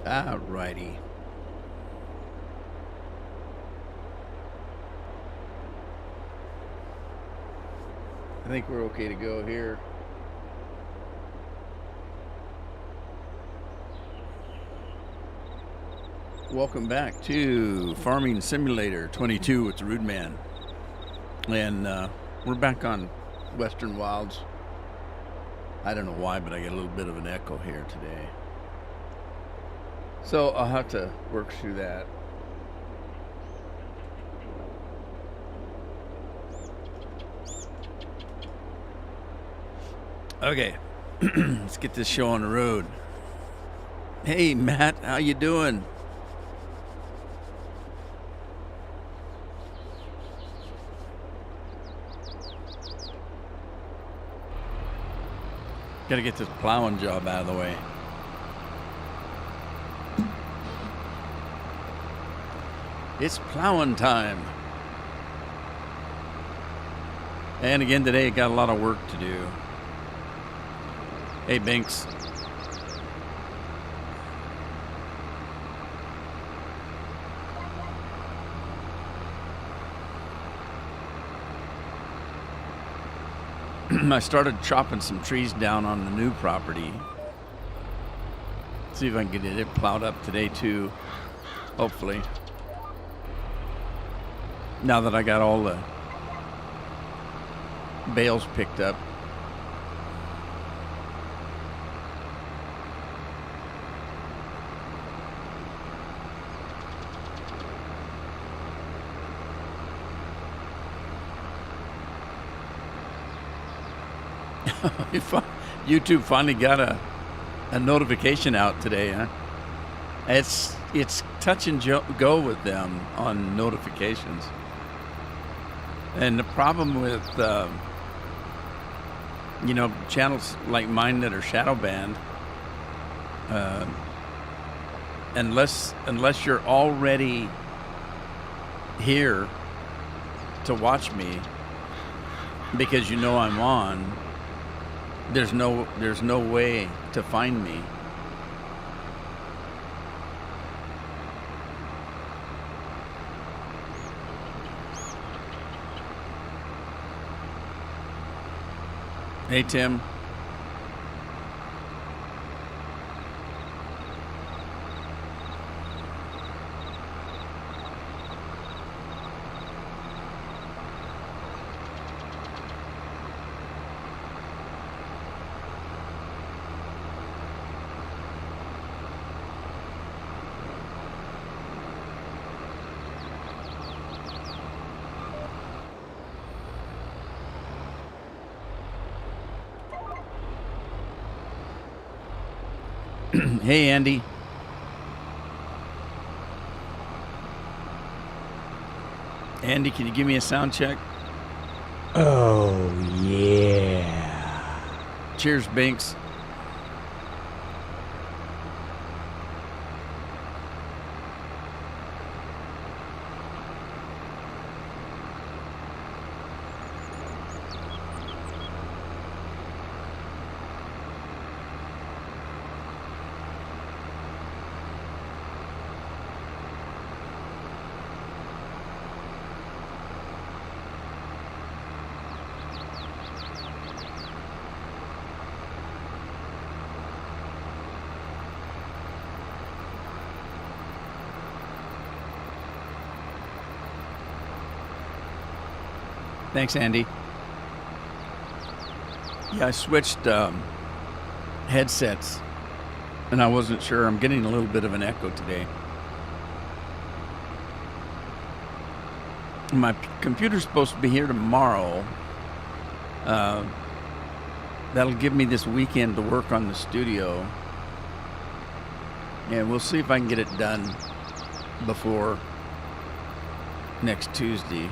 Alrighty. I think we're okay to go here. Welcome back to Farming Simulator 22 with the Rudeman. And we're back on Western Wilds. I don't know why, but I get a little bit of an echo here today. So I'll have to work through that. Okay, let's get this show on the road. Hey, Matt, how you doing? Got to get this plowing job out of the way. It's plowing time. And again today, got a lot of work to do. Hey, Binks. I started chopping some trees down on the new property. See if I can get it plowed up today too, hopefully. Now that I got all the bales picked up. YouTube finally got a notification out today, huh? It's touch and go with them on notifications. And the problem with channels like mine that are shadow banned, unless you're already here to watch me because you know I'm on, there's no way to find me. Hey, Tim. Hey, Andy. Andy, can you give me a sound check? Oh, yeah. Cheers, Binks. Thanks, Andy. Yeah, I switched headsets, and I wasn't sure. I'm getting a little bit of an echo today. My computer's supposed to be here tomorrow. That'll give me this weekend to work on the studio. And we'll see if I can get it done before next Tuesday.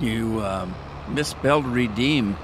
You misspelled redeem.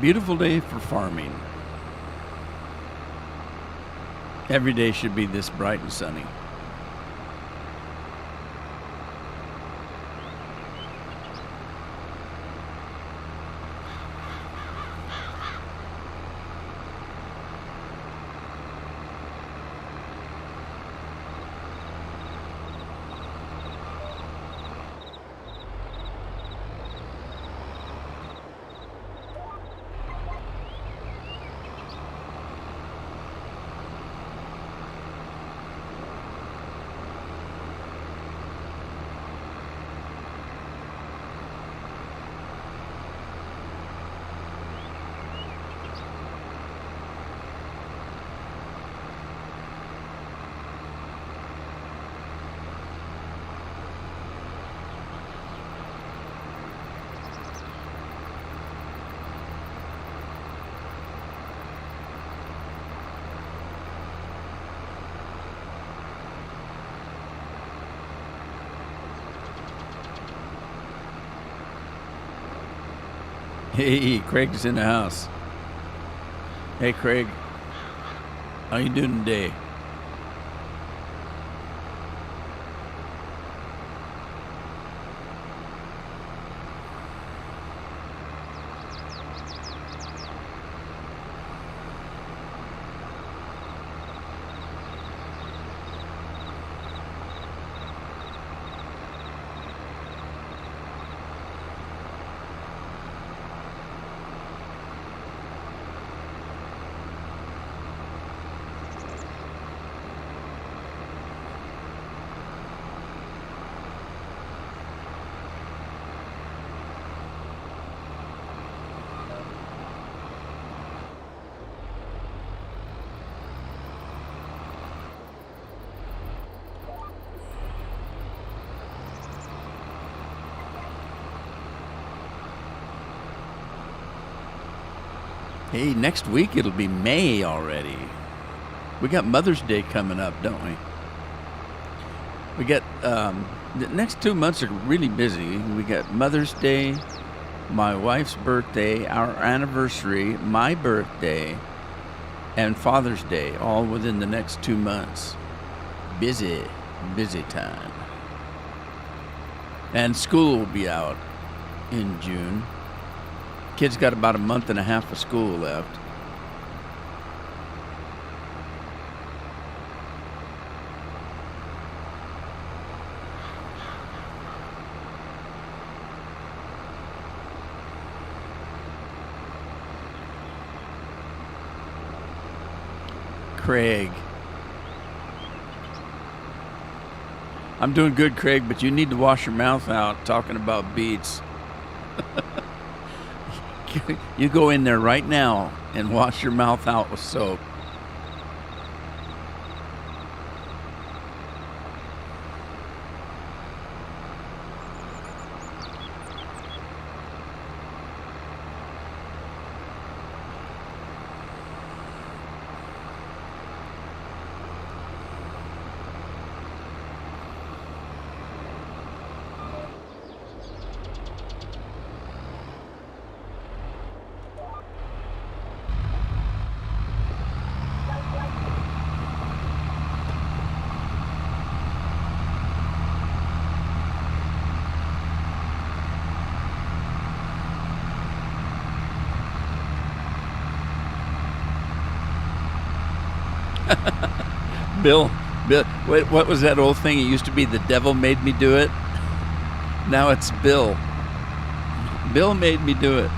Beautiful day for farming. Every day should be this bright and sunny. Hey, Craig's in the house. Hey, Craig. How you doing today? Hey, next week it'll be May already. We got Mother's Day coming up, don't we? We got the next 2 months are really busy. We got Mother's Day, my wife's birthday, our anniversary, my birthday, and Father's Day, all within the next 2 months. Busy time. And school will be out in June. Kids got about a month and a half of school left. Craig. I'm doing good, Craig, but you need to wash your mouth out talking about beets. You go in there right now and wash your mouth out with soap. Bill, Bill, what was that old thing? It used to be the devil made me do it. Now it's Bill. Bill made me do it.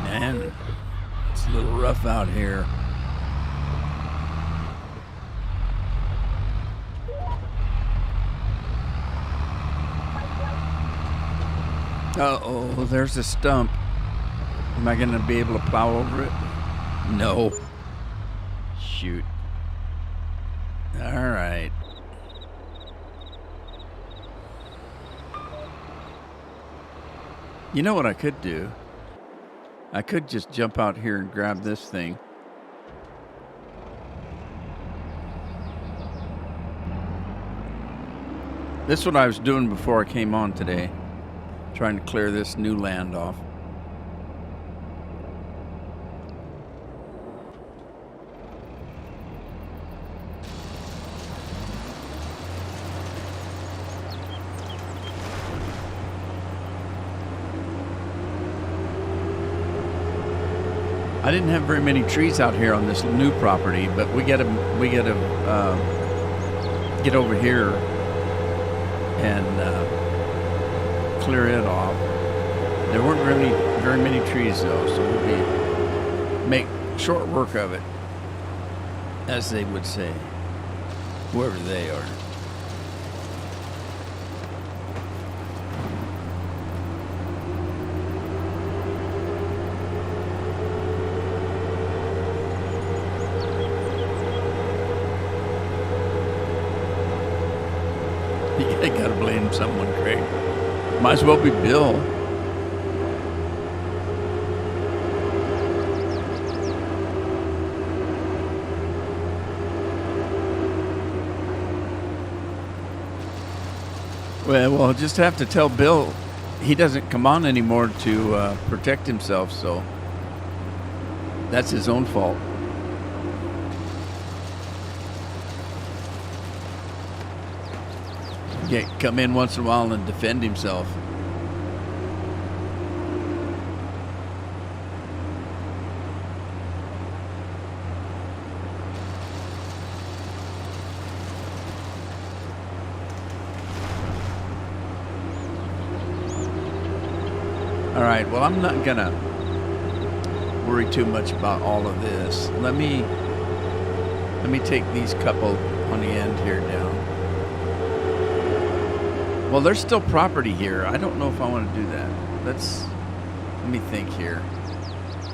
Man, it's a little rough out here. Uh-oh, there's a stump. Am I going to be able to plow over it? No. Shoot. All right. You know what I could do? I could just jump out here and grab this thing. This is what I was doing before I came on today. Trying to clear this new land off. I didn't have very many trees out here on this new property, but we gotta get over here and clear it off. There weren't very many trees though, so we'll make short work of it, as they would say, whoever they are. You gotta blame someone, Craig. Might as well be Bill. Well, I'll just have to tell Bill he doesn't come on anymore to protect himself, so that's his own fault. Yeah, come in once in a while and defend himself. All right, well, I'm not gonna worry too much about all of this. Let me take these couple on the end here down. Well, there's still property here. I don't know if I want to do that. Let me think here.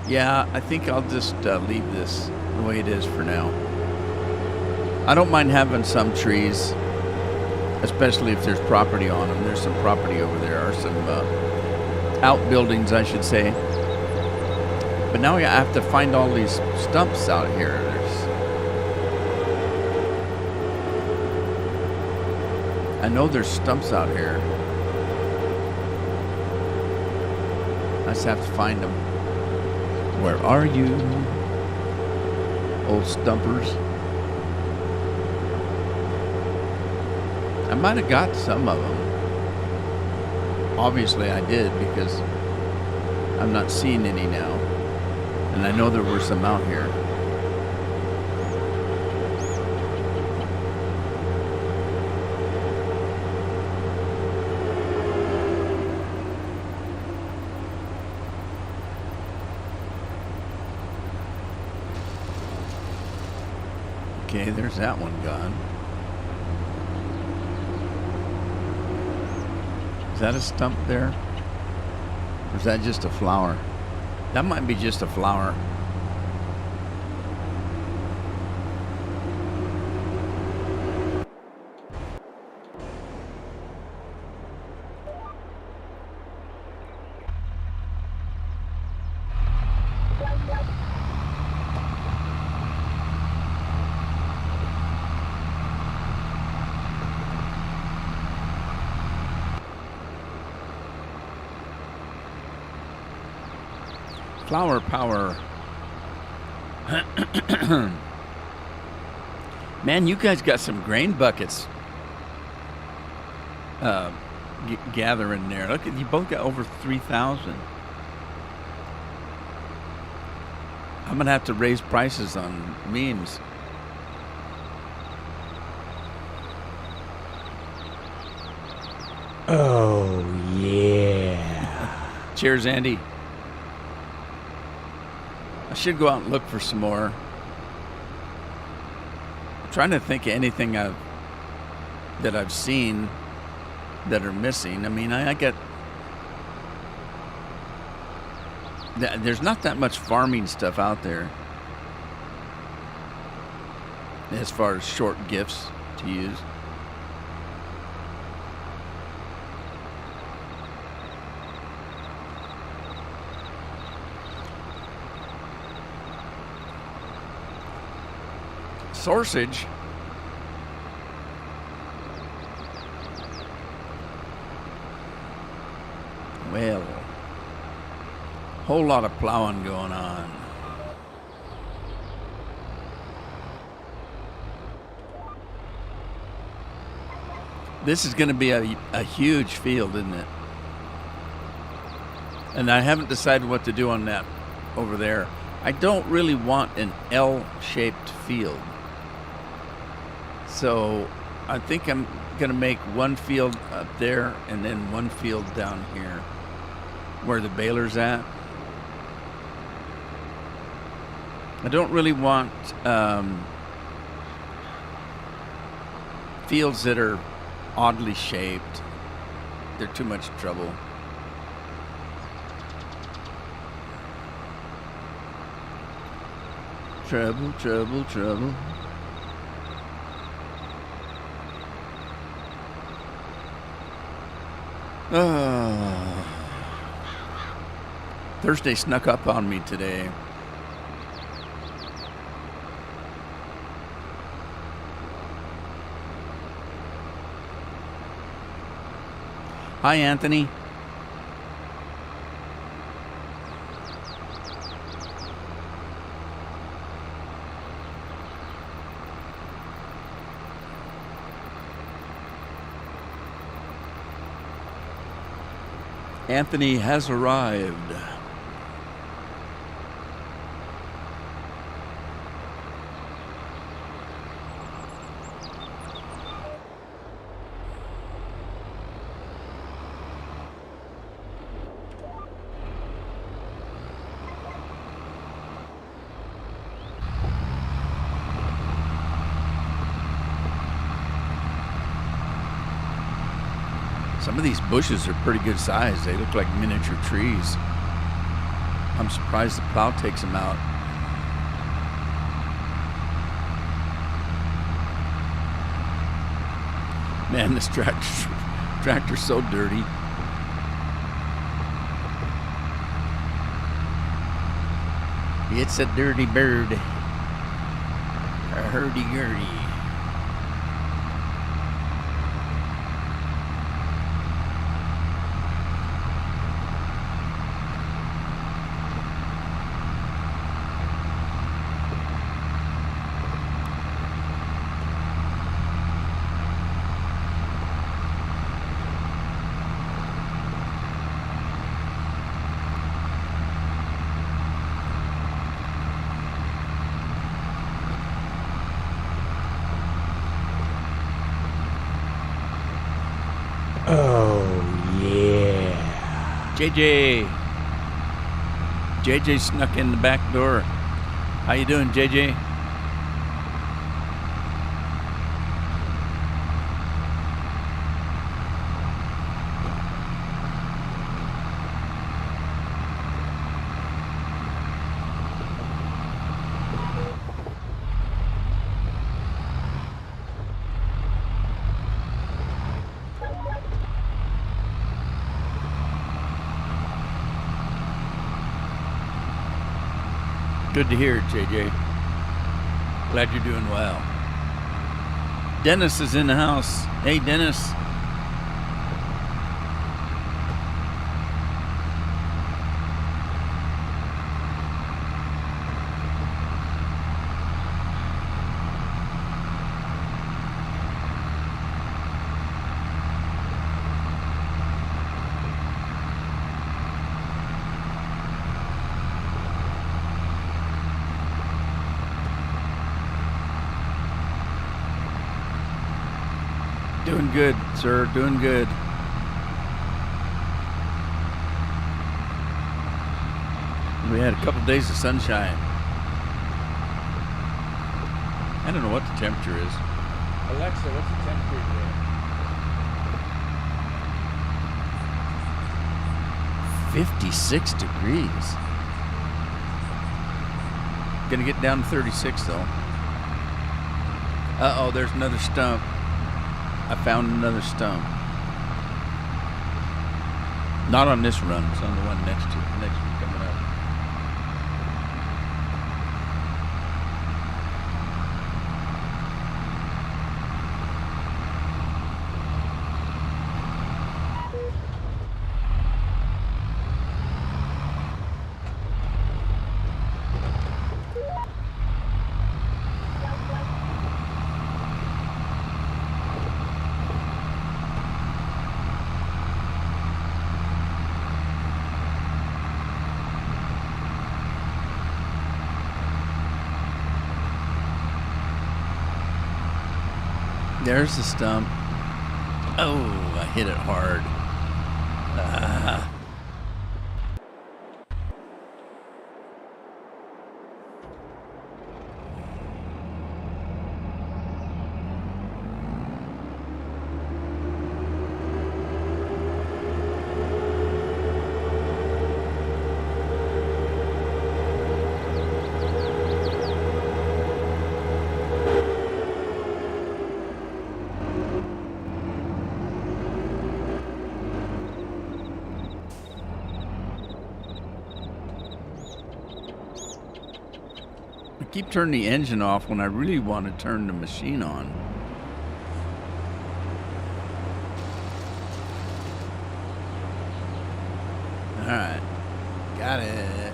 Yeah, I think I'll just leave this the way it is for now. I don't mind having some trees, especially if there's property on them. There's some property over there, or some outbuildings, I should say. But now I have to find all these stumps out here. I know there's stumps out here. I just have to find them. Where are you, old stumpers? I might have got some of them. Obviously I did, because I'm not seeing any now. And I know there were some out here. Okay, there's that one gone. Is that a stump there? Or is that just a flower? That might be just a flower. Flower power. Man, you guys got some grain buckets gathering there. Look, you both got over 3,000. I'm gonna have to raise prices on memes. Oh, yeah. Cheers, Andy. I should go out and look for some more. I'm trying to think of anything that I've seen that are missing. I mean, I get... There's not that much farming stuff out there as far as short gifts to use. Sausage. Well, whole lot of plowing going on. This is going to be a huge field, isn't it? And I haven't decided what to do on that over there. I don't really want an L-shaped field. So I think I'm going to make one field up there and then one field down here where the baler's at. I don't really want fields that are oddly shaped. They're too much trouble. Trouble, trouble, trouble. Thursday snuck up on me today. Hi, Anthony. Anthony has arrived. Some of these bushes are pretty good size. They look like miniature trees. I'm surprised the plow takes them out. Man, this tractor's so dirty. It's a dirty bird. A hurdy-gurdy. Oh, yeah. JJ snuck in the back door. How you doing, JJ? Good to hear it, JJ. Glad you're doing well. Dennis is in the house. Hey, Dennis. Doing good, sir. Doing good. We had a couple days of sunshine. I don't know what the temperature is. Alexa, what's the temperature today? 56 degrees. Gonna get down to 36 though. Uh-oh, there's another stump. I found another stump. Not on this run. It's on the one next one coming up. There's the stump. Oh, I hit it hard. Ah. I keep turning the engine off when I really want to turn the machine on. All right, got it.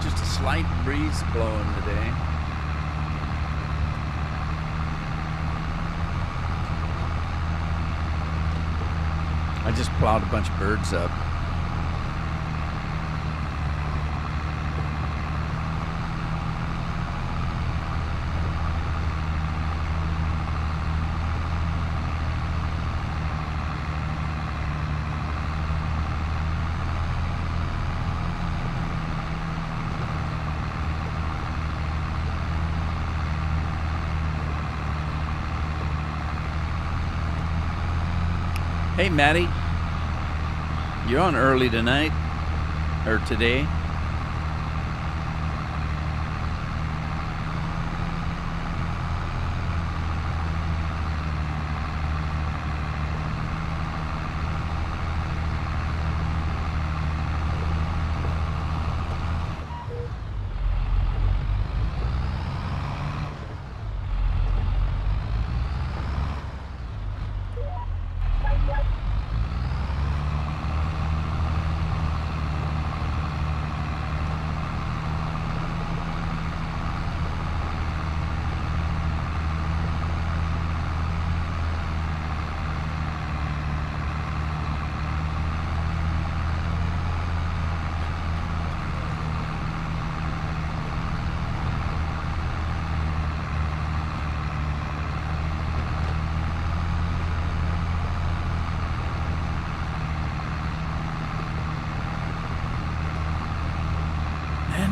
Just a slight breeze blowing today. I just plowed a bunch of birds up. Hey, Maddie. You're on early tonight, or today.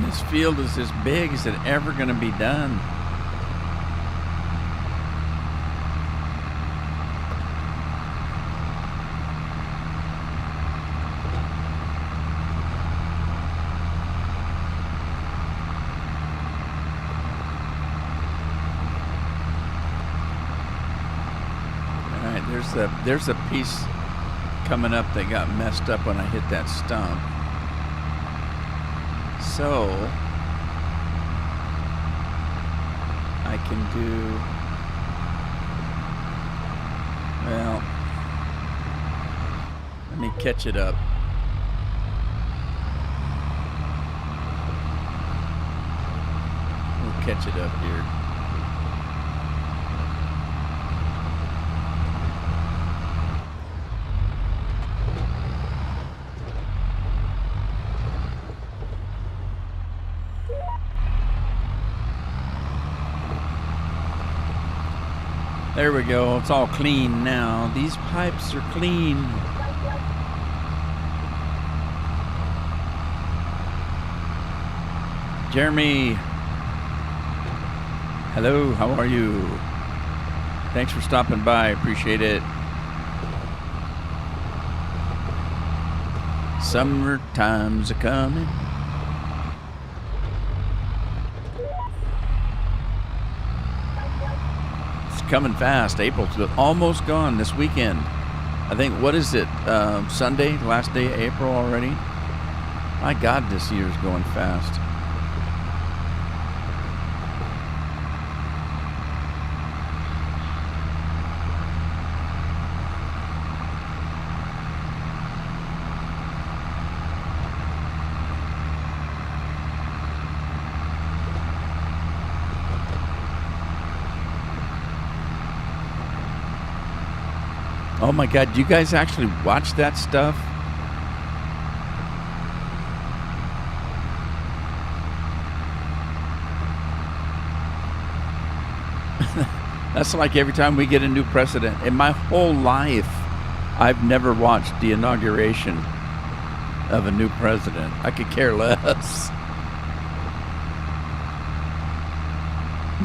This field is as big as it ever going to be done. there's a piece coming up that got messed up when I hit that stump. So I can do, well, let me catch it up. We'll catch it up here. There we go. It's all clean now. These pipes are clean. Jeremy. Hello, how are you? Thanks for stopping by. Appreciate it. Summer times are coming. Coming fast. April's almost gone this weekend. I think, what is it? Sunday, last day of April already? My God, this year's going fast. Oh my God, do you guys actually watch that stuff? That's like every time we get a new president. In my whole life, I've never watched the inauguration of a new president. I could care less.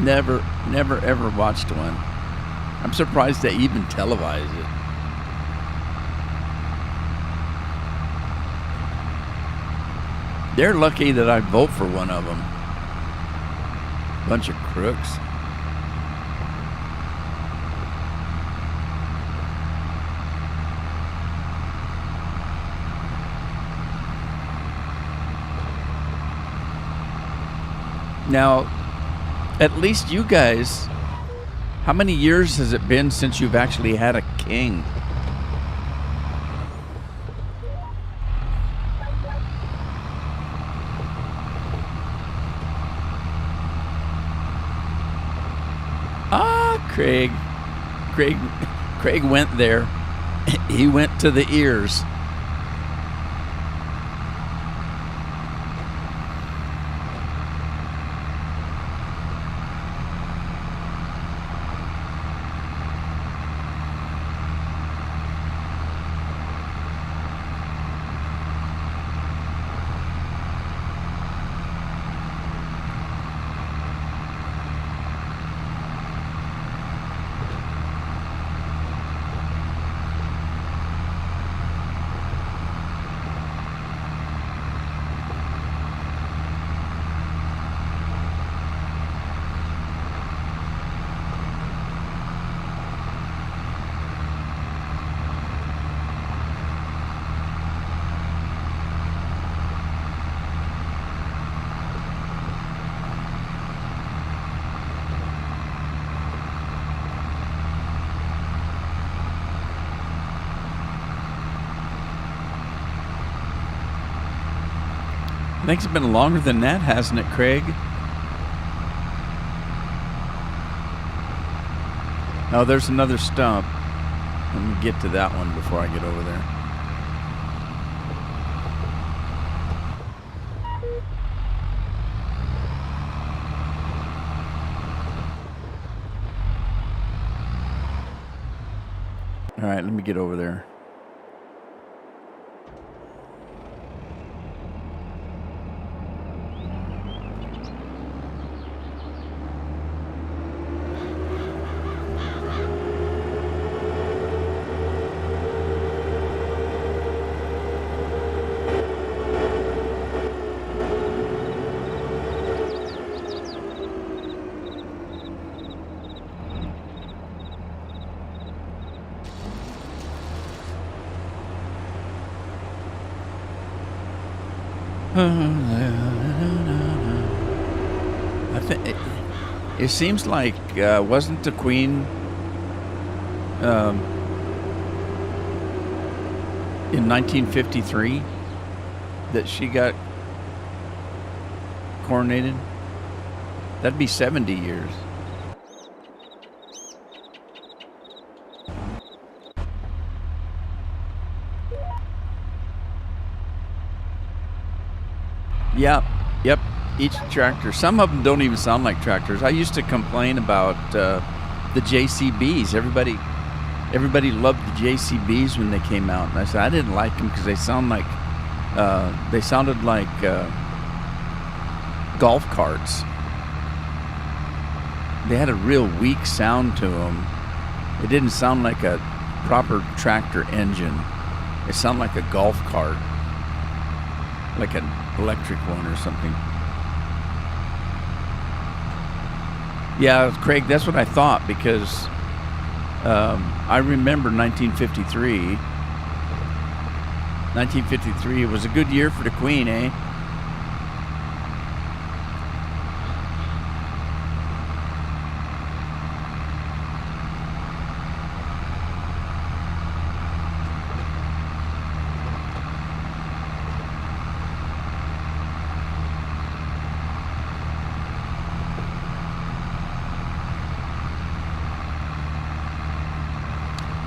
Never, ever watched one. I'm surprised they even televise it. They're lucky that I vote for one of them. Bunch of crooks. Now, at least you guys, how many years has it been since you've actually had a king? Craig went there. He went to the ears. I think it's been longer than that, hasn't it, Craig? Oh, there's another stump. Let me get to that one before I get over there. All right, let me get over there. I think it seems like wasn't the Queen in 1953 that she got coronated? That'd be 70 years. Yep, yep. Each tractor. Some of them don't even sound like tractors. I used to complain about the JCBs. Everybody loved the JCBs when they came out, and I said I didn't like them because they sounded like golf carts. They had a real weak sound to them. It didn't sound like a proper tractor engine. It sounded like a golf cart, like an electric one or something. Yeah, Craig, that's what I thought, because I remember 1953. 1953 was a good year for the Queen, eh?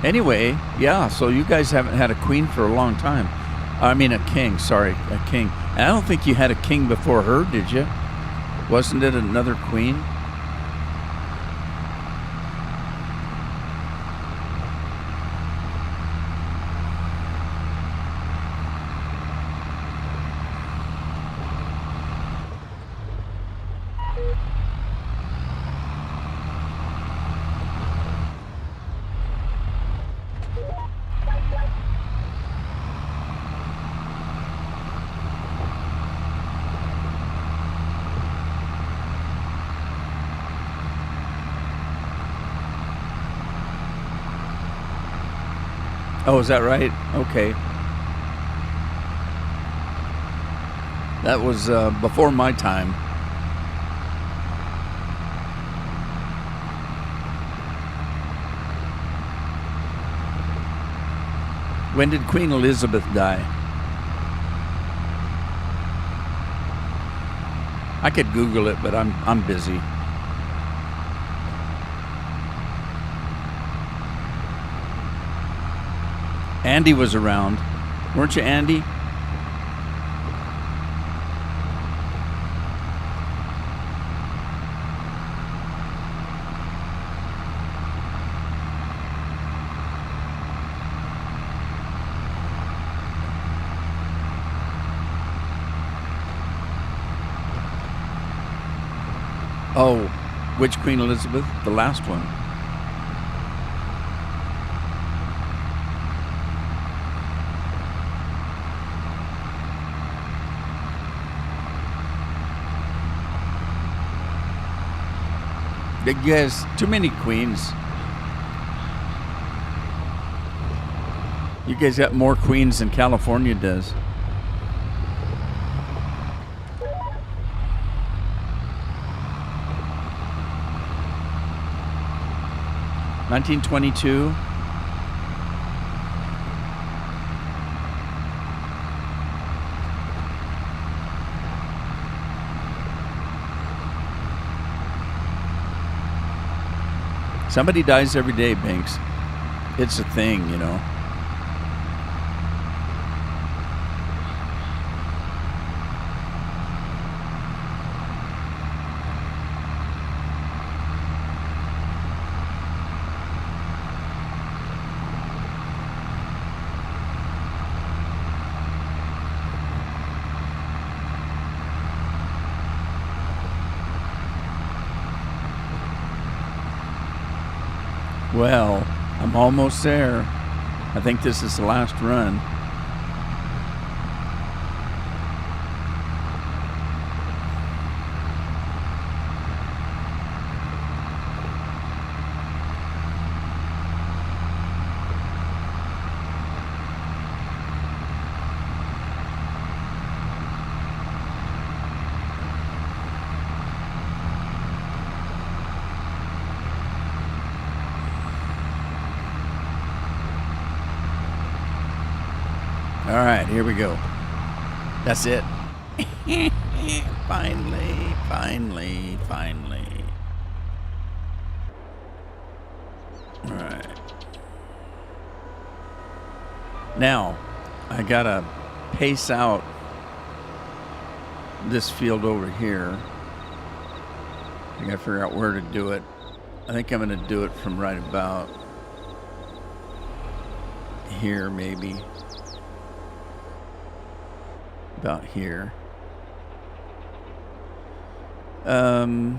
Anyway, yeah, so you guys haven't had a queen for a long time. I mean a king, sorry, a king. And I don't think you had a king before her, did you? Wasn't it another queen? Oh, is that right? Okay. That was before my time. When did Queen Elizabeth die? I could Google it, but I'm busy. Andy was around. Weren't you, Andy? Oh, which Queen Elizabeth? The last one. You guys, too many queens. You guys got more queens than California does. (1922). Somebody dies every day, Banks. It's a thing, you know. Well, I'm almost there. I think this is the last run. All right, here we go. That's it. Finally, finally, finally. All right. Now, I gotta pace out this field over here. I gotta figure out where to do it. I think I'm gonna do it from right about here, maybe. About here. I'm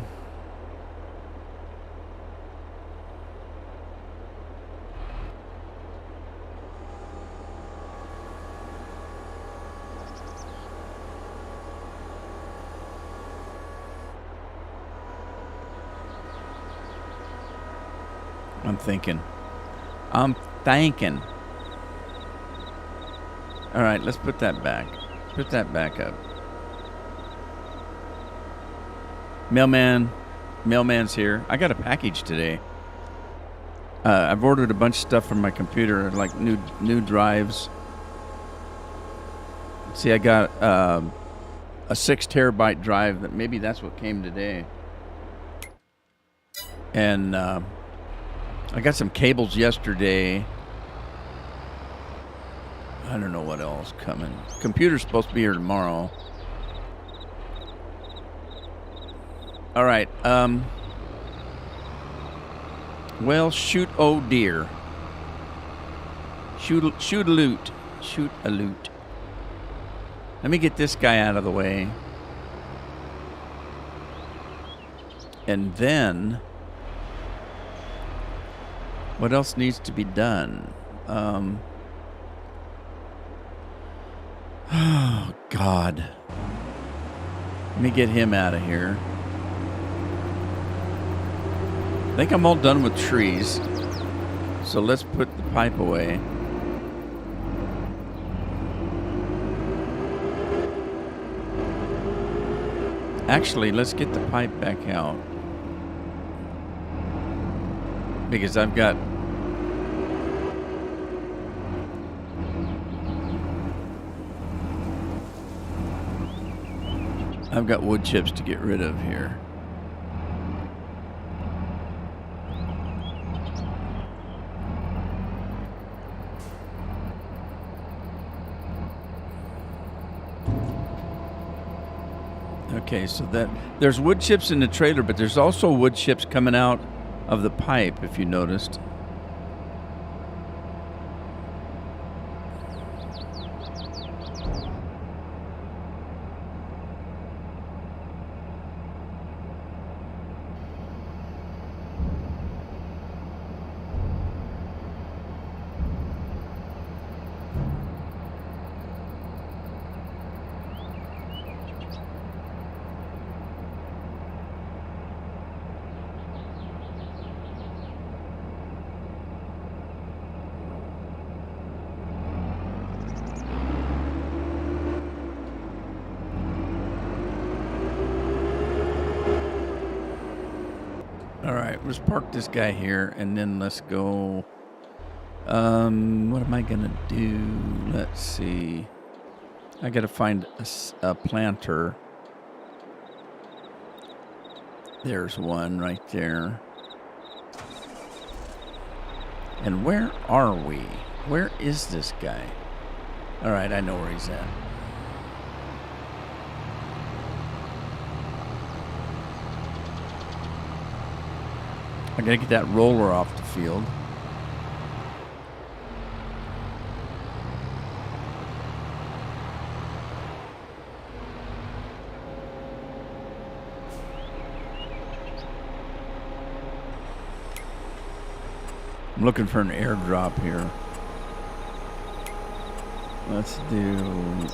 thinking. All right, let's put that back. Put that back up. Mailman's here. I got a package today. I've ordered a bunch of stuff from my computer, like new drives. See, I got a 6 terabyte drive. That maybe that's what came today. And I got some cables yesterday. I don't know what else coming. Computer's supposed to be here tomorrow. All right. Well, shoot, oh dear. Shoot a loot. Shoot a loot. Let me get this guy out of the way. And then, what else needs to be done? Oh, God. Let me get him out of here. I think I'm all done with trees. So let's put the pipe away. Actually, let's get the pipe back out. Because I've got wood chips to get rid of here. Okay, so that there's wood chips in the trailer, but there's also wood chips coming out of the pipe, if you noticed. All right, let's park this guy here, and then let's go. What am I gonna do? Let's see. I gotta find a planter. There's one right there. And where are we? Where is this guy? All right, I know where he's at. I gotta get that roller off the field. I'm looking for an airdrop here. Let's do...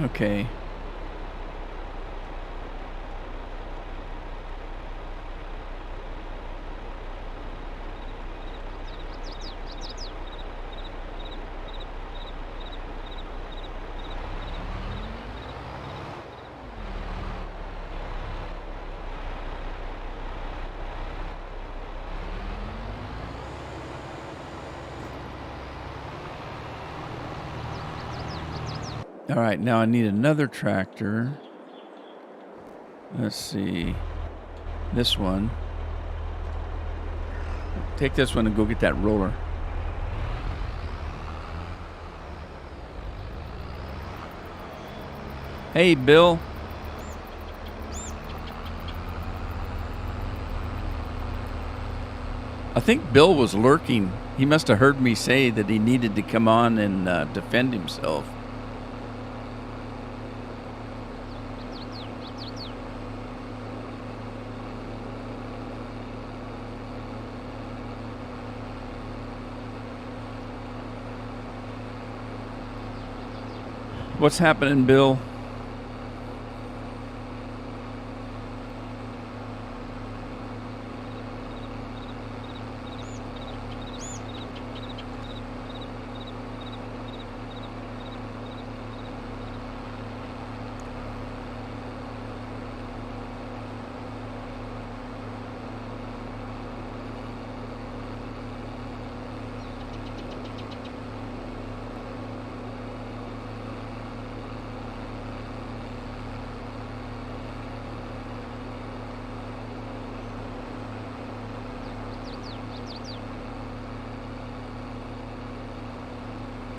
Okay. All right, now I need another tractor. Let's see. This one. Take this one and go get that roller. Hey, Bill. I think Bill was lurking. He must have heard me say that he needed to come on and defend himself. What's happening, Bill?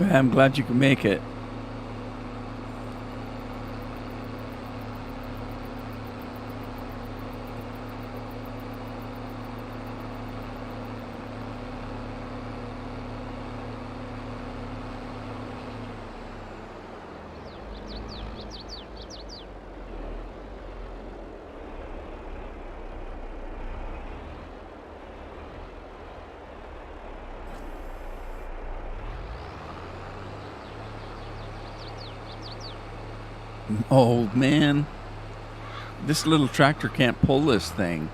I'm glad you could make it. Oh, man. This little tractor can't pull this thing.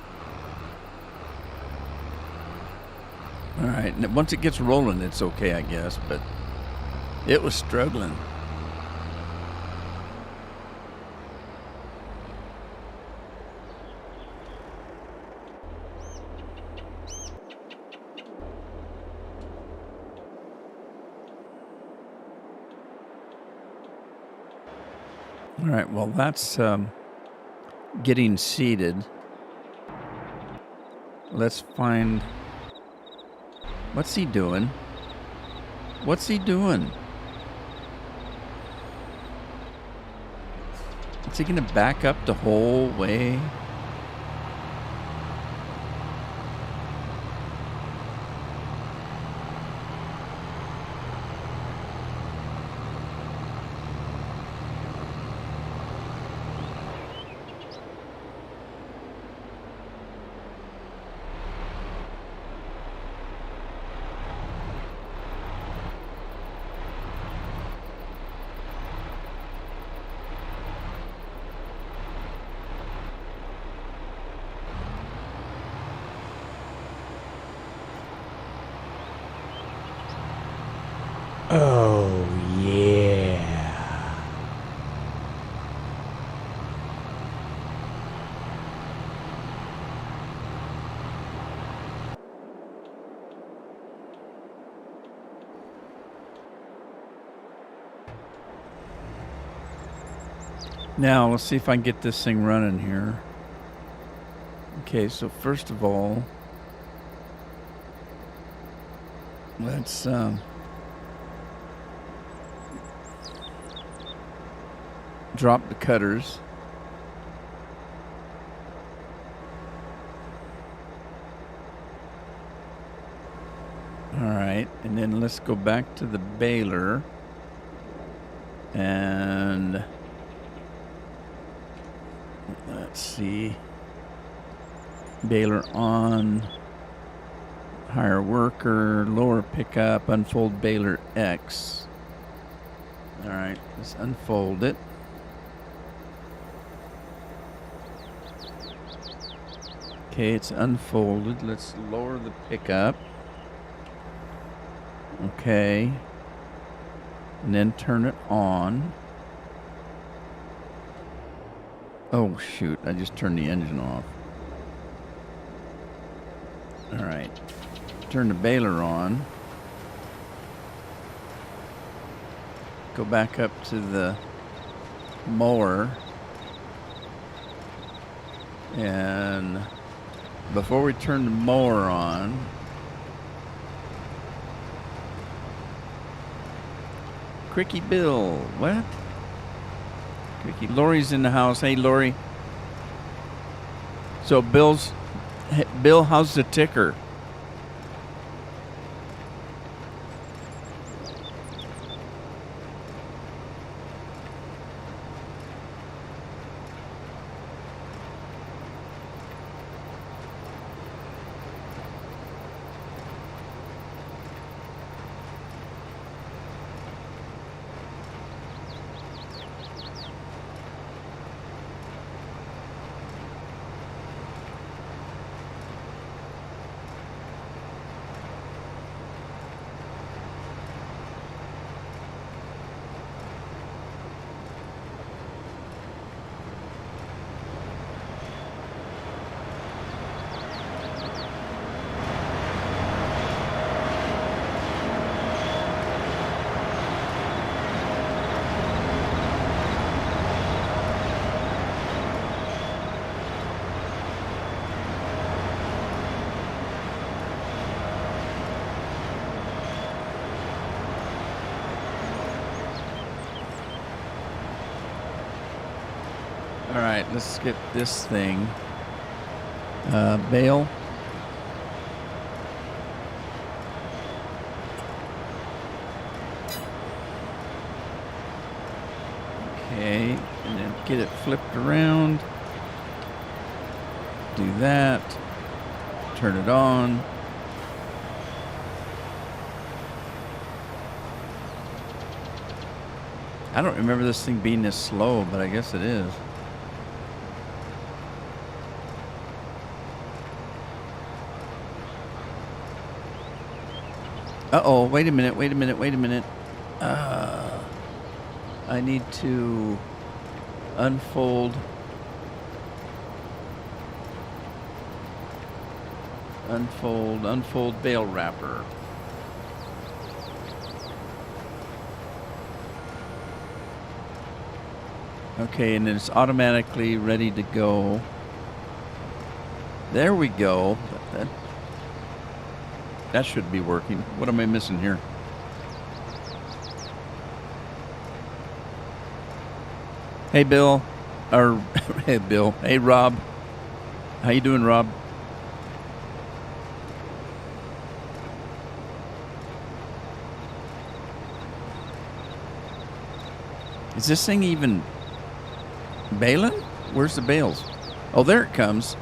All right. Once it gets rolling, it's okay, I guess. But it was struggling. All right, well, that's getting seated. Let's find... What's he doing? What's he doing? Is he going to back up the whole way? Oh, yeah. Now, let's see if I can get this thing running here. Okay, so first of all, let's drop the cutters. All right, and then let's go back to the baler and let's see, baler on, hire worker, lower pickup, unfold baler X. All right, let's unfold it. Okay, it's unfolded. Let's lower the pickup. Okay. And then turn it on. Oh, shoot. I just turned the engine off. All right. Turn the baler on. Go back up to the mower. And before we turn the mower on, Cricky Bill, what? Cricky, Lori's in the house. Hey, Lori. So Bill, how's the ticker? All right, let's get this thing. Bale. Okay, and then get it flipped around. Do that. Turn it on. I don't remember this thing being this slow, but I guess it is. Uh-oh, wait a minute. I need to unfold bale wrapper. Okay, and then it's automatically ready to go. There we go. That should be working. What am I missing here? Hey, Bill. Hey, Bill. Hey, Rob. How you doing, Rob? Is this thing even baling? Where's the bales? Oh, there it comes.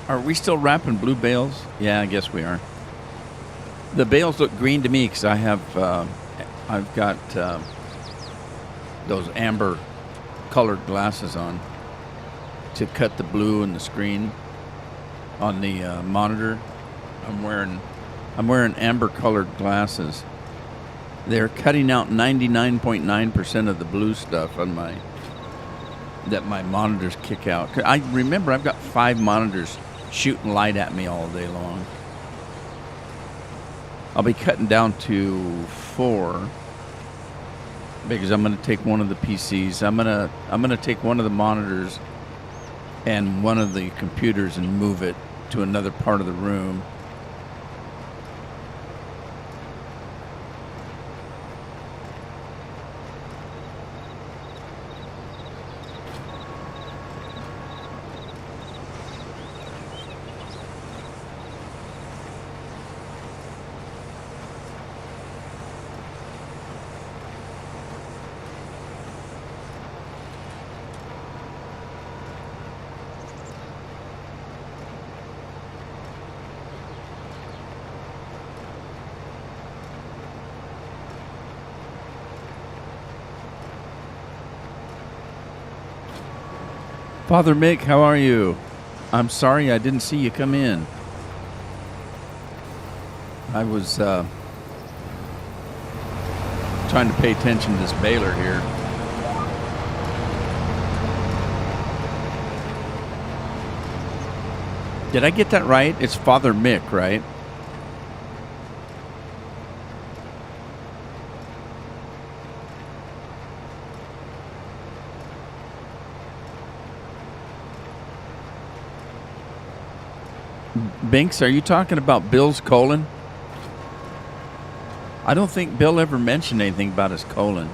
Are we still wrapping blue bales? Yeah, I guess we are. The bales look green to me because I've got those amber colored glasses on to cut the blue in the screen on the monitor. I'm wearing amber colored glasses. They're cutting out 99.9% of the blue stuff on that my monitors kick out. I remember I've got 5 monitors shooting light at me all day long. I'll be cutting down to 4. because I'm gonna take one of the PCs. I'm gonna take one of the monitors and one of the computers and move it to another part of the room. Father Mick, how are you? I'm sorry I didn't see you come in. I was trying to pay attention to this baler here. Did I get that right? It's Father Mick, right? Binks, are you talking about Bill's colon? I don't think Bill ever mentioned anything about his colon.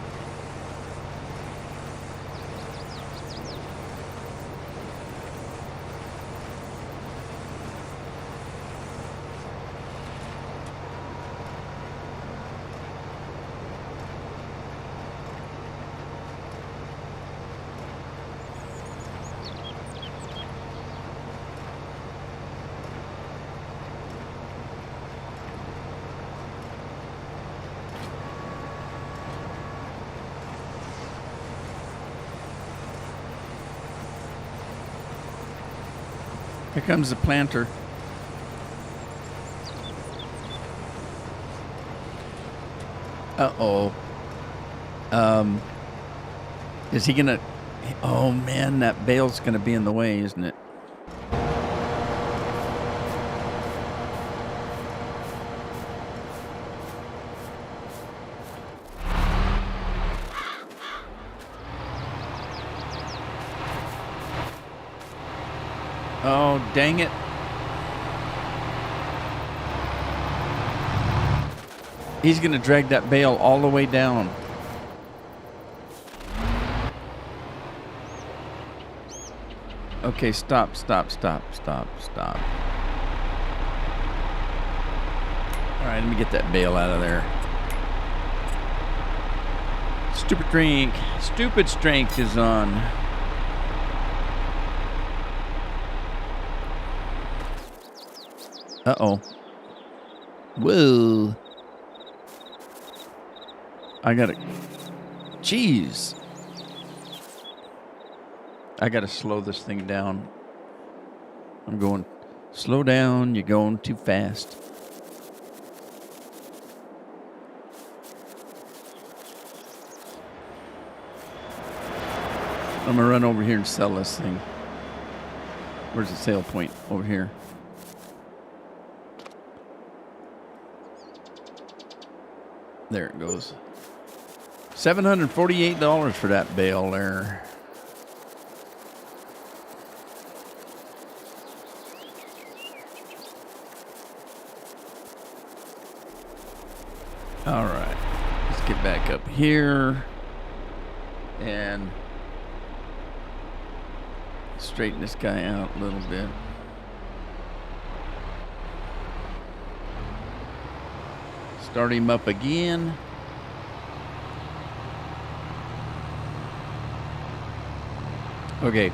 Here comes the planter. Uh-oh. Is he gonna... Oh, man, that bale's gonna be in the way, isn't it? Oh, dang it. He's going to drag that bale all the way down. Okay, stop. All right, let me get that bale out of there. Stupid strength is on. Uh-oh. Whoa. I gotta... Jeez. I gotta slow this thing down. I'm going... Slow down, you're going too fast. I'm gonna run over here and sell this thing. Where's the sale point? Over here. There it goes. $748 for that bale there. All right. Let's get back up here and straighten this guy out a little bit. Start him up again. Okay.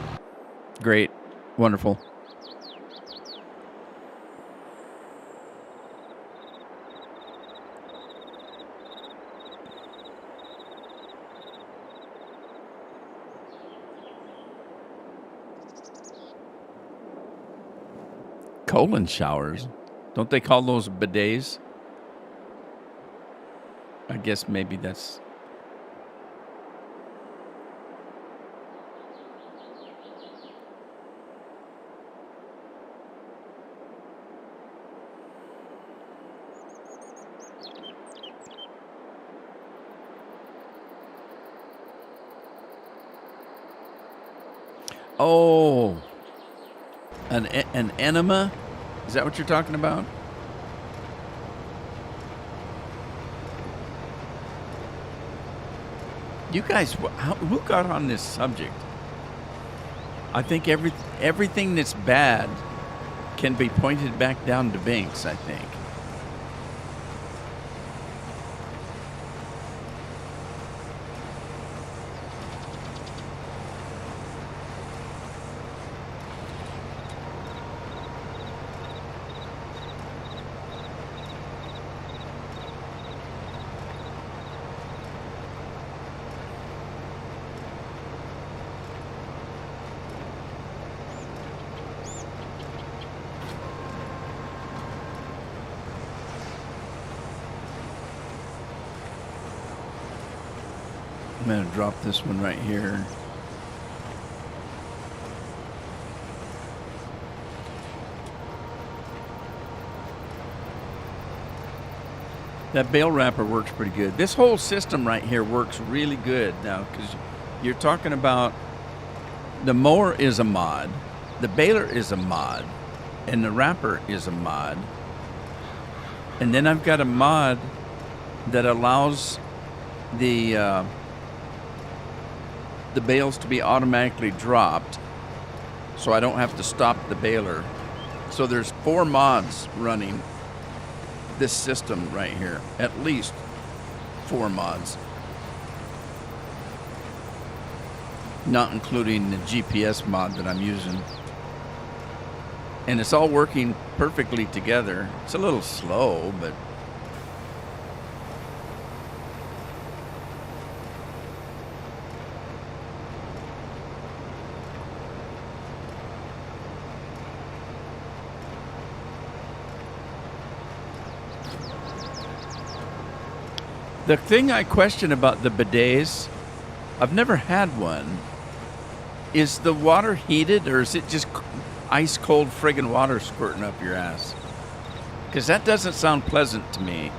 Great. Wonderful. Colon showers. Don't they call those bidets? I guess maybe that's... Oh, an enema? Is that what you're talking about? You guys, who got on this subject? I think everything that's bad can be pointed back down to Binks, I think. I'm going to drop this one right here. That bale wrapper works pretty good. This whole system right here works really good now, because you're talking about the mower is a mod, the baler is a mod, and the wrapper is a mod. And then I've got a mod that allows the bales to be automatically dropped, so I don't have to stop the baler. So there's 4 mods running this system right here, at least 4 mods, not including the GPS mod that I'm using. And it's all working perfectly together. It's a little slow, but the thing I question about the bidets, I've never had one. Is the water heated, or is it just ice cold friggin' water squirting up your ass? Because that doesn't sound pleasant to me.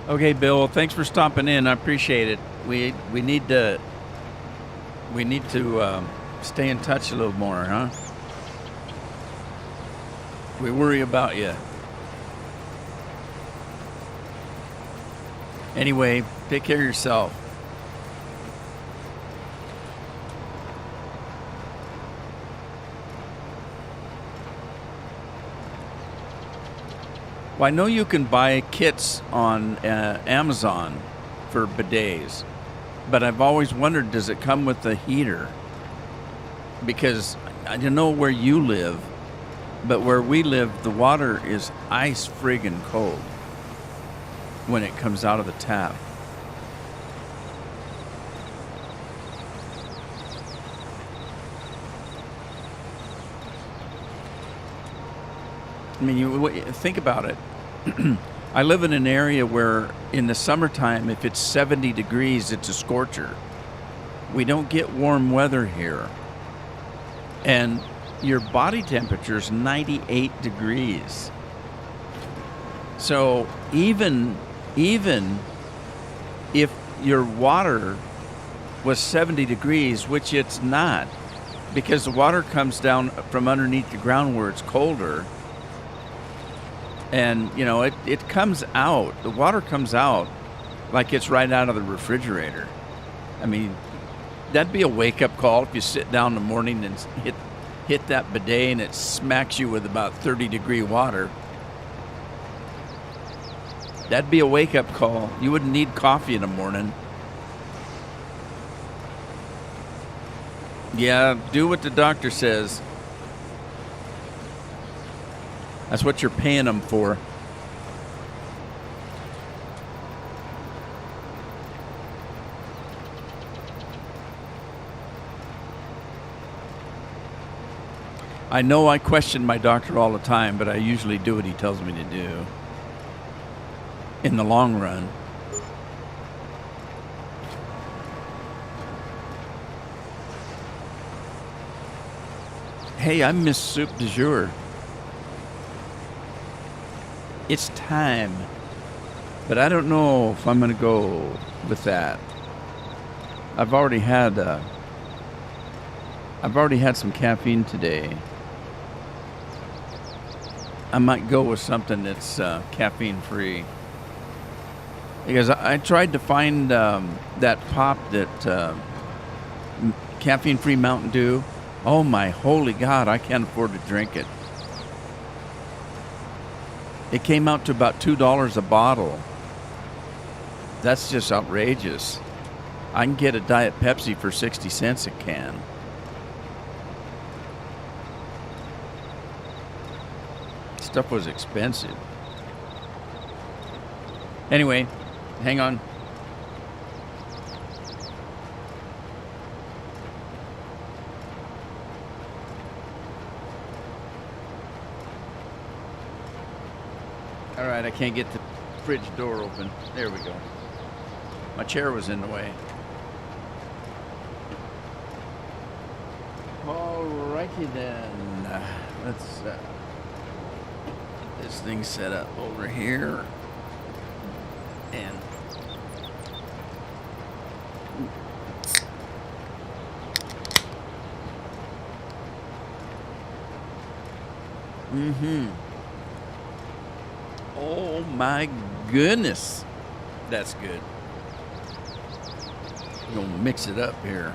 Okay, Bill. Thanks for stopping in. I appreciate it. We need to stay in touch a little more, huh? We worry about you. Anyway, take care of yourself. Well, I know you can buy kits on Amazon for bidets, but I've always wondered, does it come with a heater? Because I don't know where you live, but where we live, the water is ice friggin' cold when it comes out of the tap. I mean, you think about it. I live in an area where in the summertime, if it's 70 degrees, it's a scorcher. We don't get warm weather here. And your body temperature is 98 degrees. So even if your water was 70 degrees, which it's not, because the water comes down from underneath the ground where it's colder, and, you know, it comes out, the water comes out like it's right out of the refrigerator. I mean, that'd be a wake-up call if you sit down in the morning and hit that bidet and it smacks you with about 30-degree water. That'd be a wake-up call. You wouldn't need coffee in the morning. Yeah, do what the doctor says. That's what you're paying them for. I know I question my doctor all the time, but I usually do what he tells me to do. In the long run. Hey, I miss soup du jour. It's time. But I don't know if I'm going to go with that. I've already had some caffeine today. I might go with something that's caffeine free. Because I tried to find that pop that caffeine free Mountain Dew. Oh my holy God, I can't afford to drink it. It came out to about $2 a bottle. That's just outrageous. I can get a Diet Pepsi for 60 cents a can. Stuff was expensive. Anyway, hang on. All right, I can't get the fridge door open. There we go. My chair was in the way. All righty then. Let's get this thing set up over here. And oh my goodness. That's good. I'm gonna mix it up here.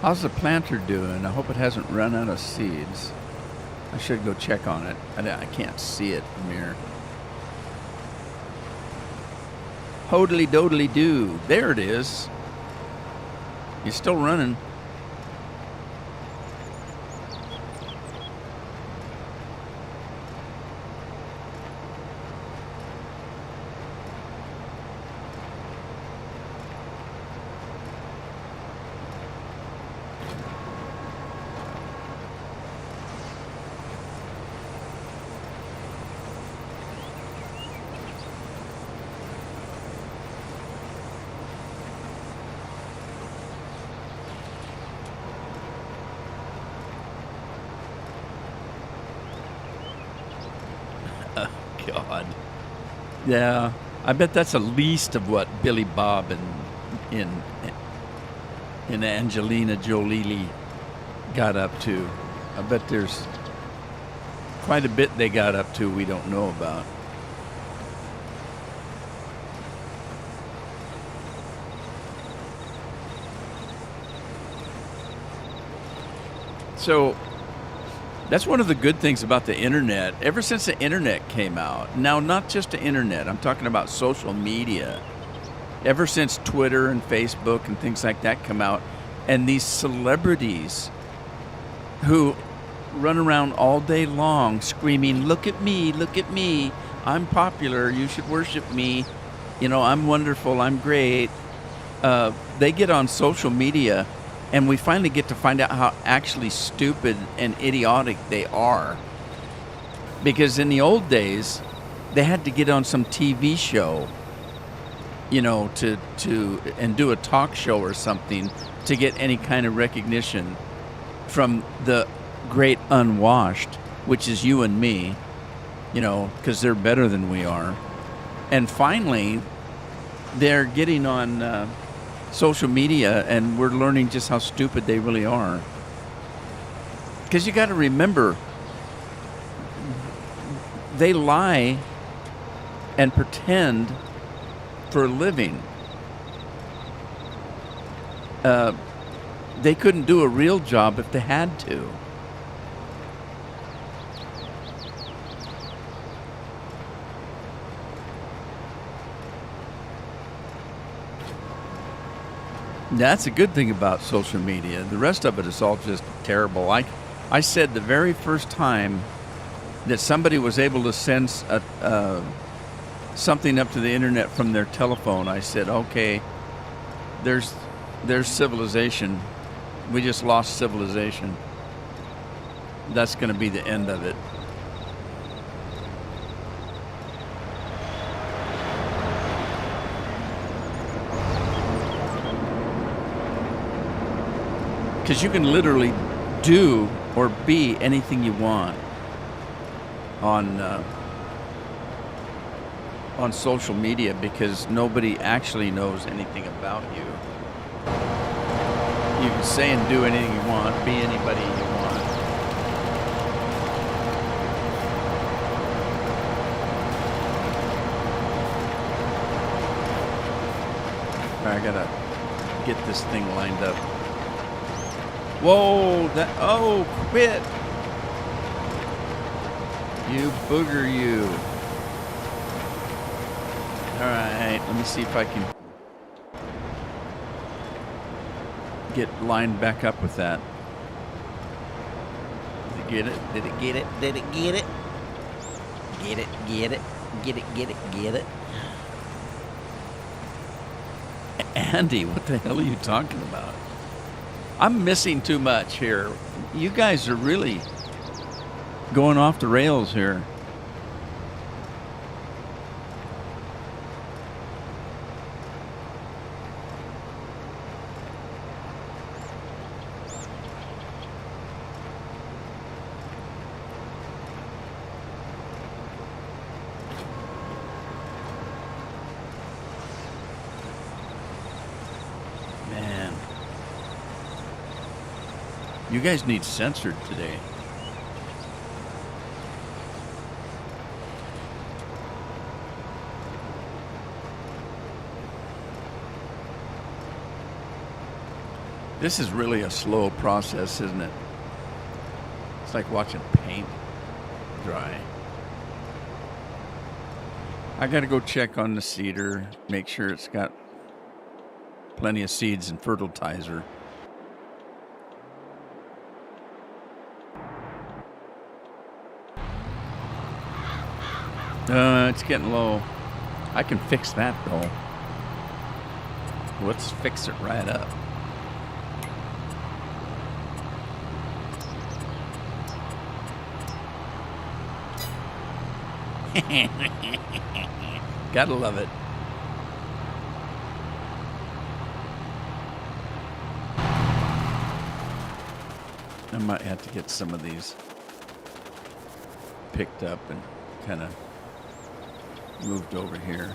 How's the planter doing? I hope it hasn't run out of seeds. I should go check on it. I can't see it from here. Hodely dodely do. There it is. It's still running. God. Yeah, I bet that's the least of what Billy Bob and Angelina Jolie got up to. I bet there's quite a bit they got up to we don't know about. So that's one of the good things about the internet. Ever since the internet came out, now not just the internet, I'm talking about social media. Ever since Twitter and Facebook and things like that come out, and these celebrities who run around all day long screaming, look at me, I'm popular, you should worship me, you know, I'm wonderful, I'm great. They get on social media, and we finally get to find out how actually stupid and idiotic they are. Because in the old days, they had to get on some TV show to and do a talk show or something to get any kind of recognition from the great unwashed, which is you and me, because they're better than we are. And finally, they're getting on social media, and we're learning just how stupid they really are. Because you got to remember, they lie and pretend for a living. They couldn't do a real job if they had to. That's a good thing about social media. The rest of it is all just terrible. I said the very first time that somebody was able to send something up to the internet from their telephone, I said, okay, there's civilization. We just lost civilization. That's going to be the end of it. Because you can literally do or be anything you want on social media, because nobody actually knows anything about you. You can say and do anything you want, be anybody you want. All right, I gotta get this thing lined up. Whoa, quit. You booger, you. All right, let me see if I can get lined back up with that. Did it get it? Did it get it? Did it get it? Get it, get it, get it, get it, get it. Andy, what the hell are you talking about? I'm missing too much here. You guys are really going off the rails here. You guys need censored today. This is really a slow process, isn't it? It's like watching paint dry. I gotta go check on the cedar, make sure it's got plenty of seeds and fertilizer. It's getting low. I can fix that though. Let's fix it right up. Gotta love it. I might have to get some of these picked up and kind of moved over here.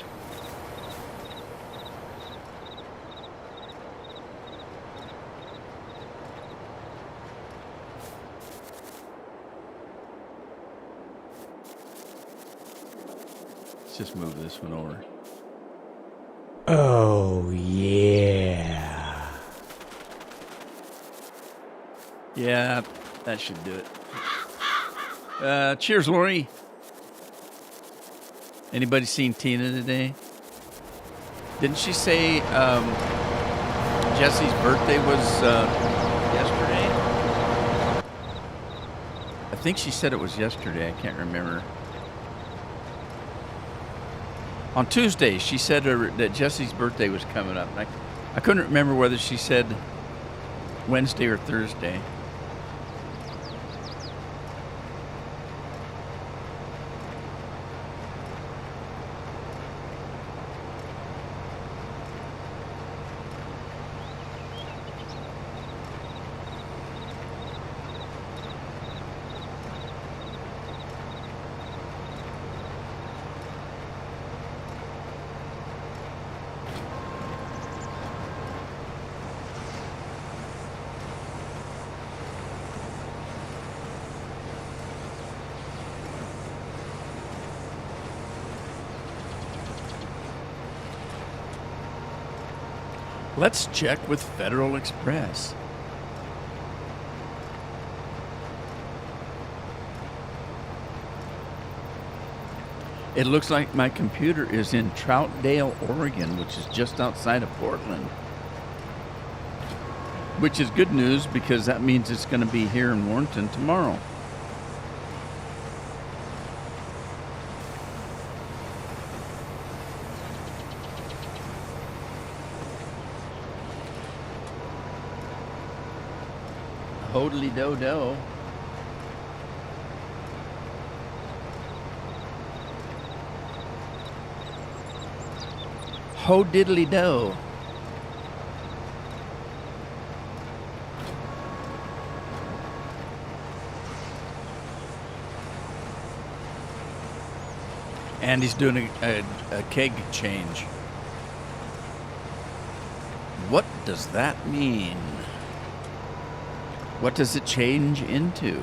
Let's just move this one over. Oh, yeah. Yeah, that should do it. Cheers, Lori. Anybody seen Tina today? Didn't she say Jesse's birthday was yesterday? I think she said it was yesterday. I can't remember. On Tuesday, she said that Jesse's birthday was coming up. I couldn't remember whether she said Wednesday or Thursday. Let's check with Federal Express. It looks like my computer is in Troutdale, Oregon, which is just outside of Portland. Which is good news because that means it's going to be here in Warrenton tomorrow. Hodly do-do. Ho diddly do. And he's doing a keg change. What does that mean? What does it change into?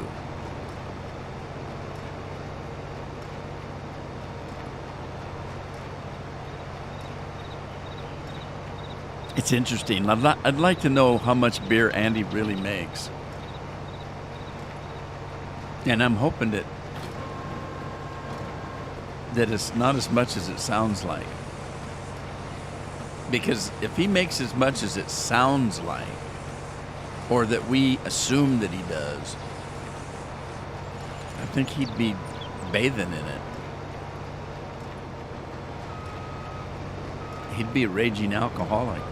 It's interesting. I'd like to know how much beer Andy really makes. And I'm hoping that it's not as much as it sounds like. Because if he makes as much as it sounds like, or that we assume that he does, I think he'd be bathing in it. He'd be a raging alcoholic.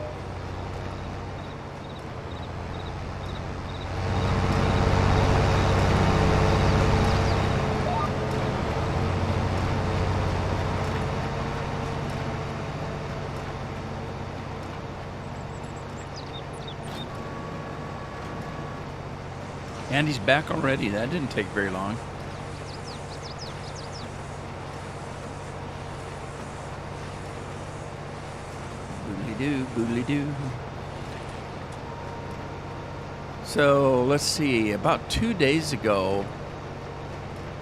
Andy's back already. That didn't take very long. Boodly-doo, boodly-doo. So, let's see. About 2 days ago,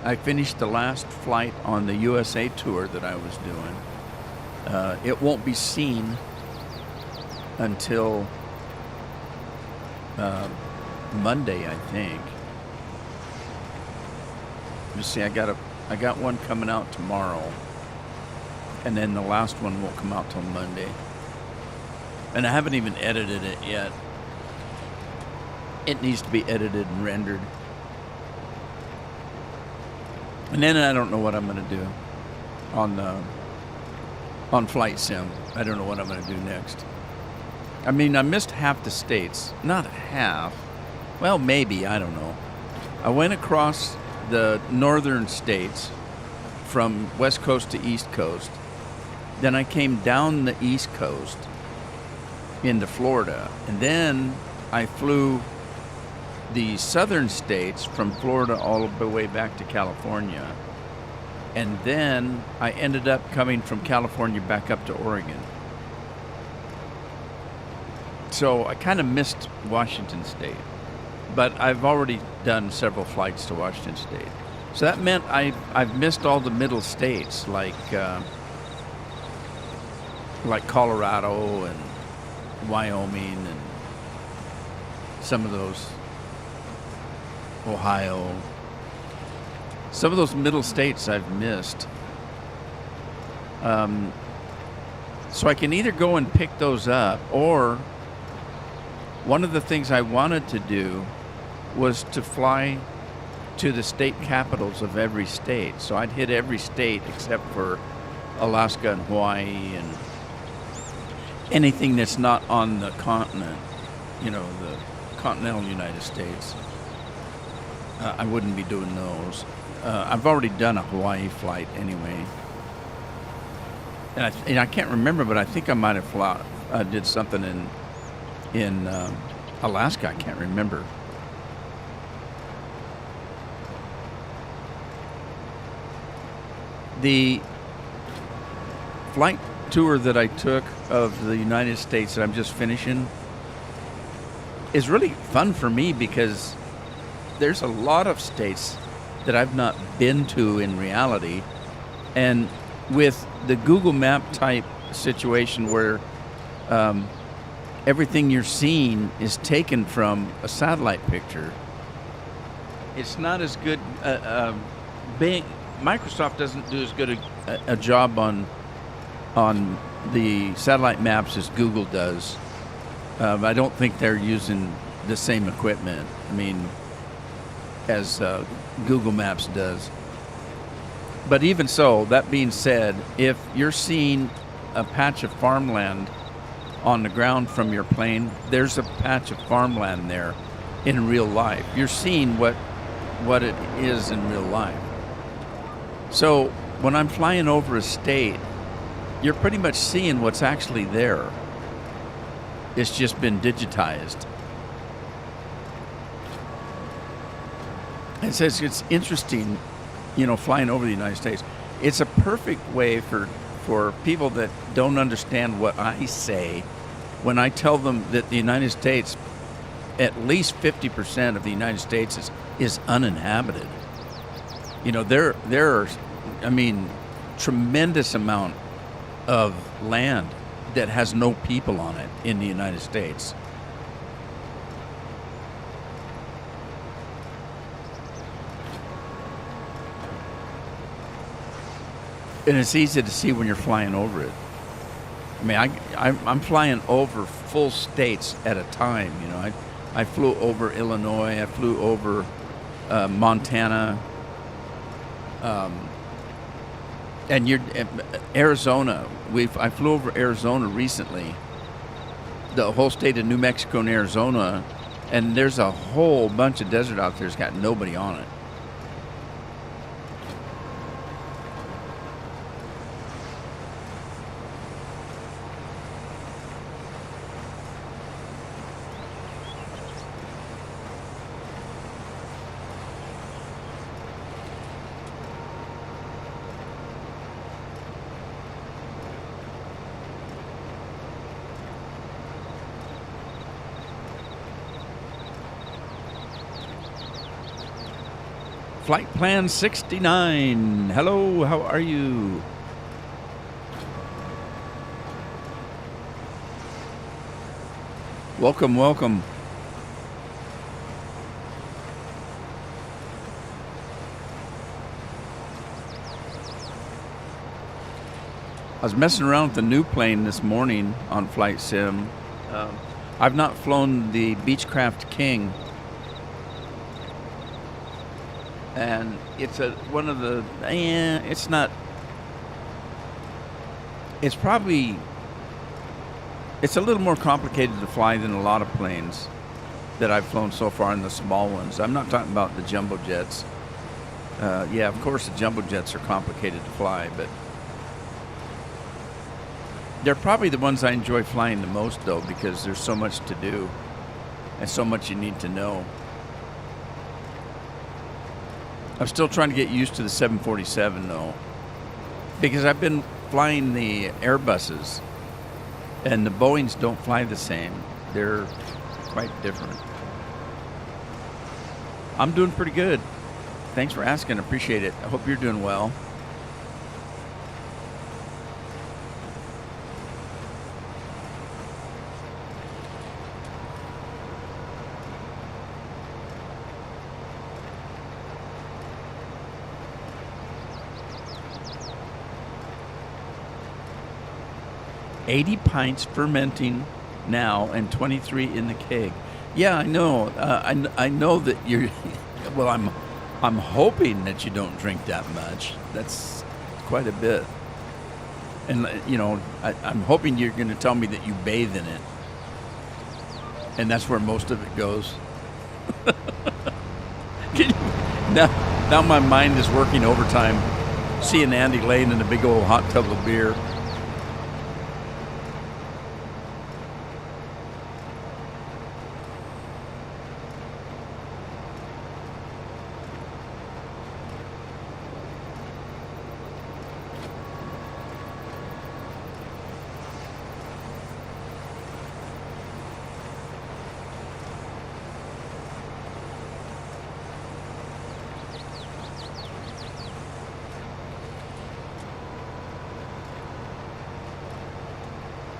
I finished the last flight on the USA tour that I was doing. It won't be seen until Monday, I think. You see, I got one coming out tomorrow, and then the last one won't come out till Monday. And I haven't even edited it yet. It needs to be edited and rendered. And then I don't know what I'm going to do on Flight Sim. I don't know what I'm going to do next. I mean, I missed half the states. Not half. Well, maybe. I don't know. I went across the northern states from west coast to east coast. Then I came down the east coast into Florida. And then I flew the southern states from Florida all the way back to California. And then I ended up coming from California back up to Oregon. So I kind of missed Washington State. But I've already done several flights to Washington State. So that meant I've missed all the middle states, like Colorado and Wyoming and some of those, Ohio. Some of those middle states I've missed. So I can either go and pick those up, or one of the things I wanted to do was to fly to the state capitals of every state. So I'd hit every state except for Alaska and Hawaii and anything that's not on the continent, the continental United States. I wouldn't be doing those. I've already done a Hawaii flight anyway. And I can't remember, but I think I might have did something in Alaska. I can't remember. The flight tour that I took of the United States that I'm just finishing is really fun for me because there's a lot of states that I've not been to in reality. And with the Google Map type situation where everything you're seeing is taken from a satellite picture. It's not as good. Microsoft doesn't do as good a job on the satellite maps as Google does. I don't think they're using the same equipment. I mean, as Google Maps does. But even so, that being said, if you're seeing a patch of farmland on the ground from your plane, there's a patch of farmland there in real life. You're seeing what it is in real life. So when I'm flying over a state, you're pretty much seeing what's actually there. It's just been digitized. It says it's interesting, flying over the United States. It's a perfect way for people that don't understand what I say when I tell them that the United States, at least 50% of the United States is uninhabited. There are, tremendous amount of land that has no people on it in the United States. And it's easy to see when you're flying over it. I'm flying over full states at a time. I flew over Illinois. I flew over Montana. And Arizona. I flew over Arizona recently. The whole state of New Mexico and Arizona, and there's a whole bunch of desert out there that's got nobody on it. Flight Plan 69. Hello, how are you? Welcome, welcome. I was messing around with the new plane this morning on Flight Sim. I've not flown the Beechcraft King. And it's one of the, it's not, it's probably, it's a little more complicated to fly than a lot of planes that I've flown so far in the small ones. I'm not talking about the jumbo jets. Yeah, of course the jumbo jets are complicated to fly, but they're probably the ones I enjoy flying the most though, because there's so much to do and so much you need to know. I'm still trying to get used to the 747 though, because I've been flying the Airbuses, and the Boeings don't fly the same. They're quite different. I'm doing pretty good. Thanks for asking. Appreciate it. I hope you're doing well. $80 pints fermenting now and 23 in the keg. Yeah, I know. I know that you're. Well, I'm hoping that you don't drink that much. That's quite a bit. And I'm hoping you're going to tell me that you bathe in it, and that's where most of it goes. Now my mind is working overtime, seeing Andy laying in a big old hot tub of beer.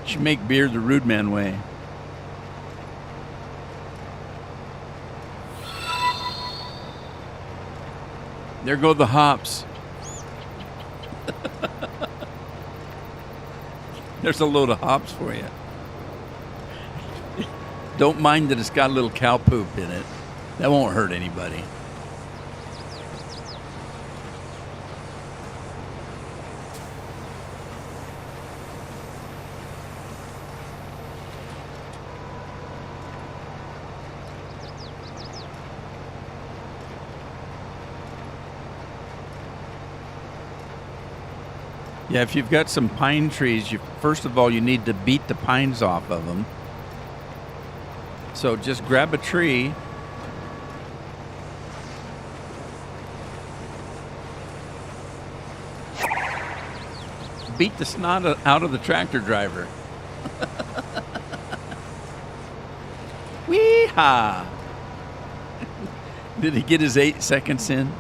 Should make beer the Rudeman way. There go the hops. There's a load of hops for you. Don't mind that it's got a little cow poop in it. That won't hurt anybody. Yeah, if you've got some pine trees, first of all, you need to beat the pines off of them. So just grab a tree. Beat the snot out of the tractor driver. Wee-haw! Did he get his 8 seconds in?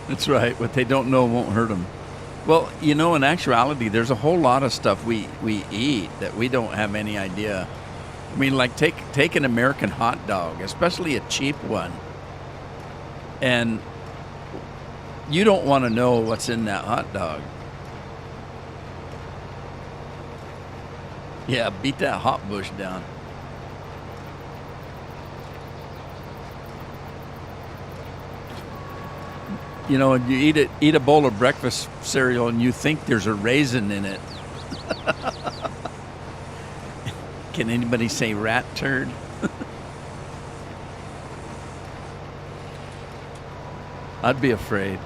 That's right. What they don't know won't hurt them. Well, you know, in actuality, there's a whole lot of stuff we eat that we don't have any idea. I mean, like take an American hot dog, especially a cheap one, and you don't want to know what's in that hot dog. Yeah, beat that hot bush down. You know, you eat a bowl of breakfast cereal and you think there's a raisin in it. Can anybody say rat turd? I'd be afraid.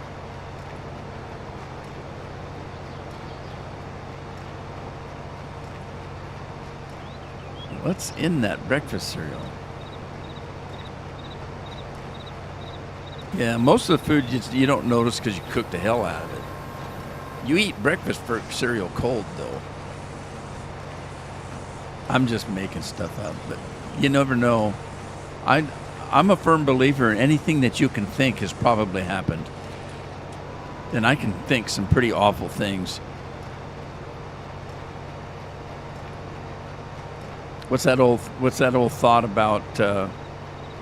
What's in that breakfast cereal? Yeah, most of the food you don't notice because you cook the hell out of it. You eat breakfast cereal cold, though. I'm just making stuff up, but you never know. I'm a firm believer in anything that you can think has probably happened. And I can think some pretty awful things. What's that old thought about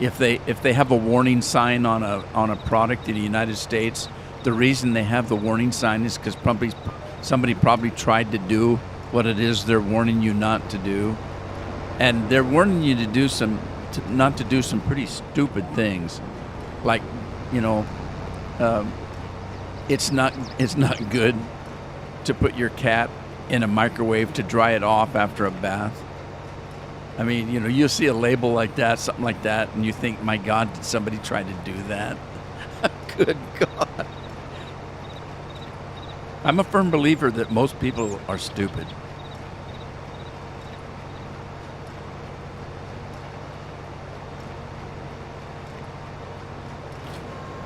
if they have a warning sign on a product in the United States, the reason they have the warning sign is because somebody tried to do what it is they're warning you not to do, and they're warning you not to do some pretty stupid things, like, you know, it's not good to put your cat in a microwave to dry it off after a bath. I mean, you know, you'll see a label like that, something like that, and you think, my God, did somebody try to do that? Good God. I'm a firm believer that most people are stupid.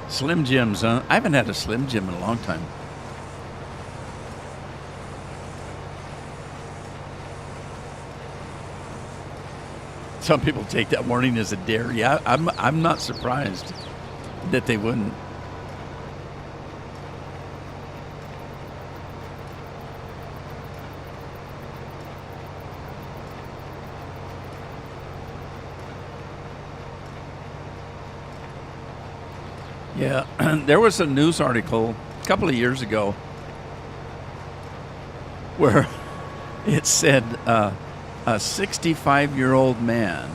Slim Jims, huh? I haven't had a Slim Jim in a long time. Some people take that warning as a dare. Yeah, I'm not surprised that they wouldn't. Yeah, there was a news article a couple of years ago where it said a 65-year-old man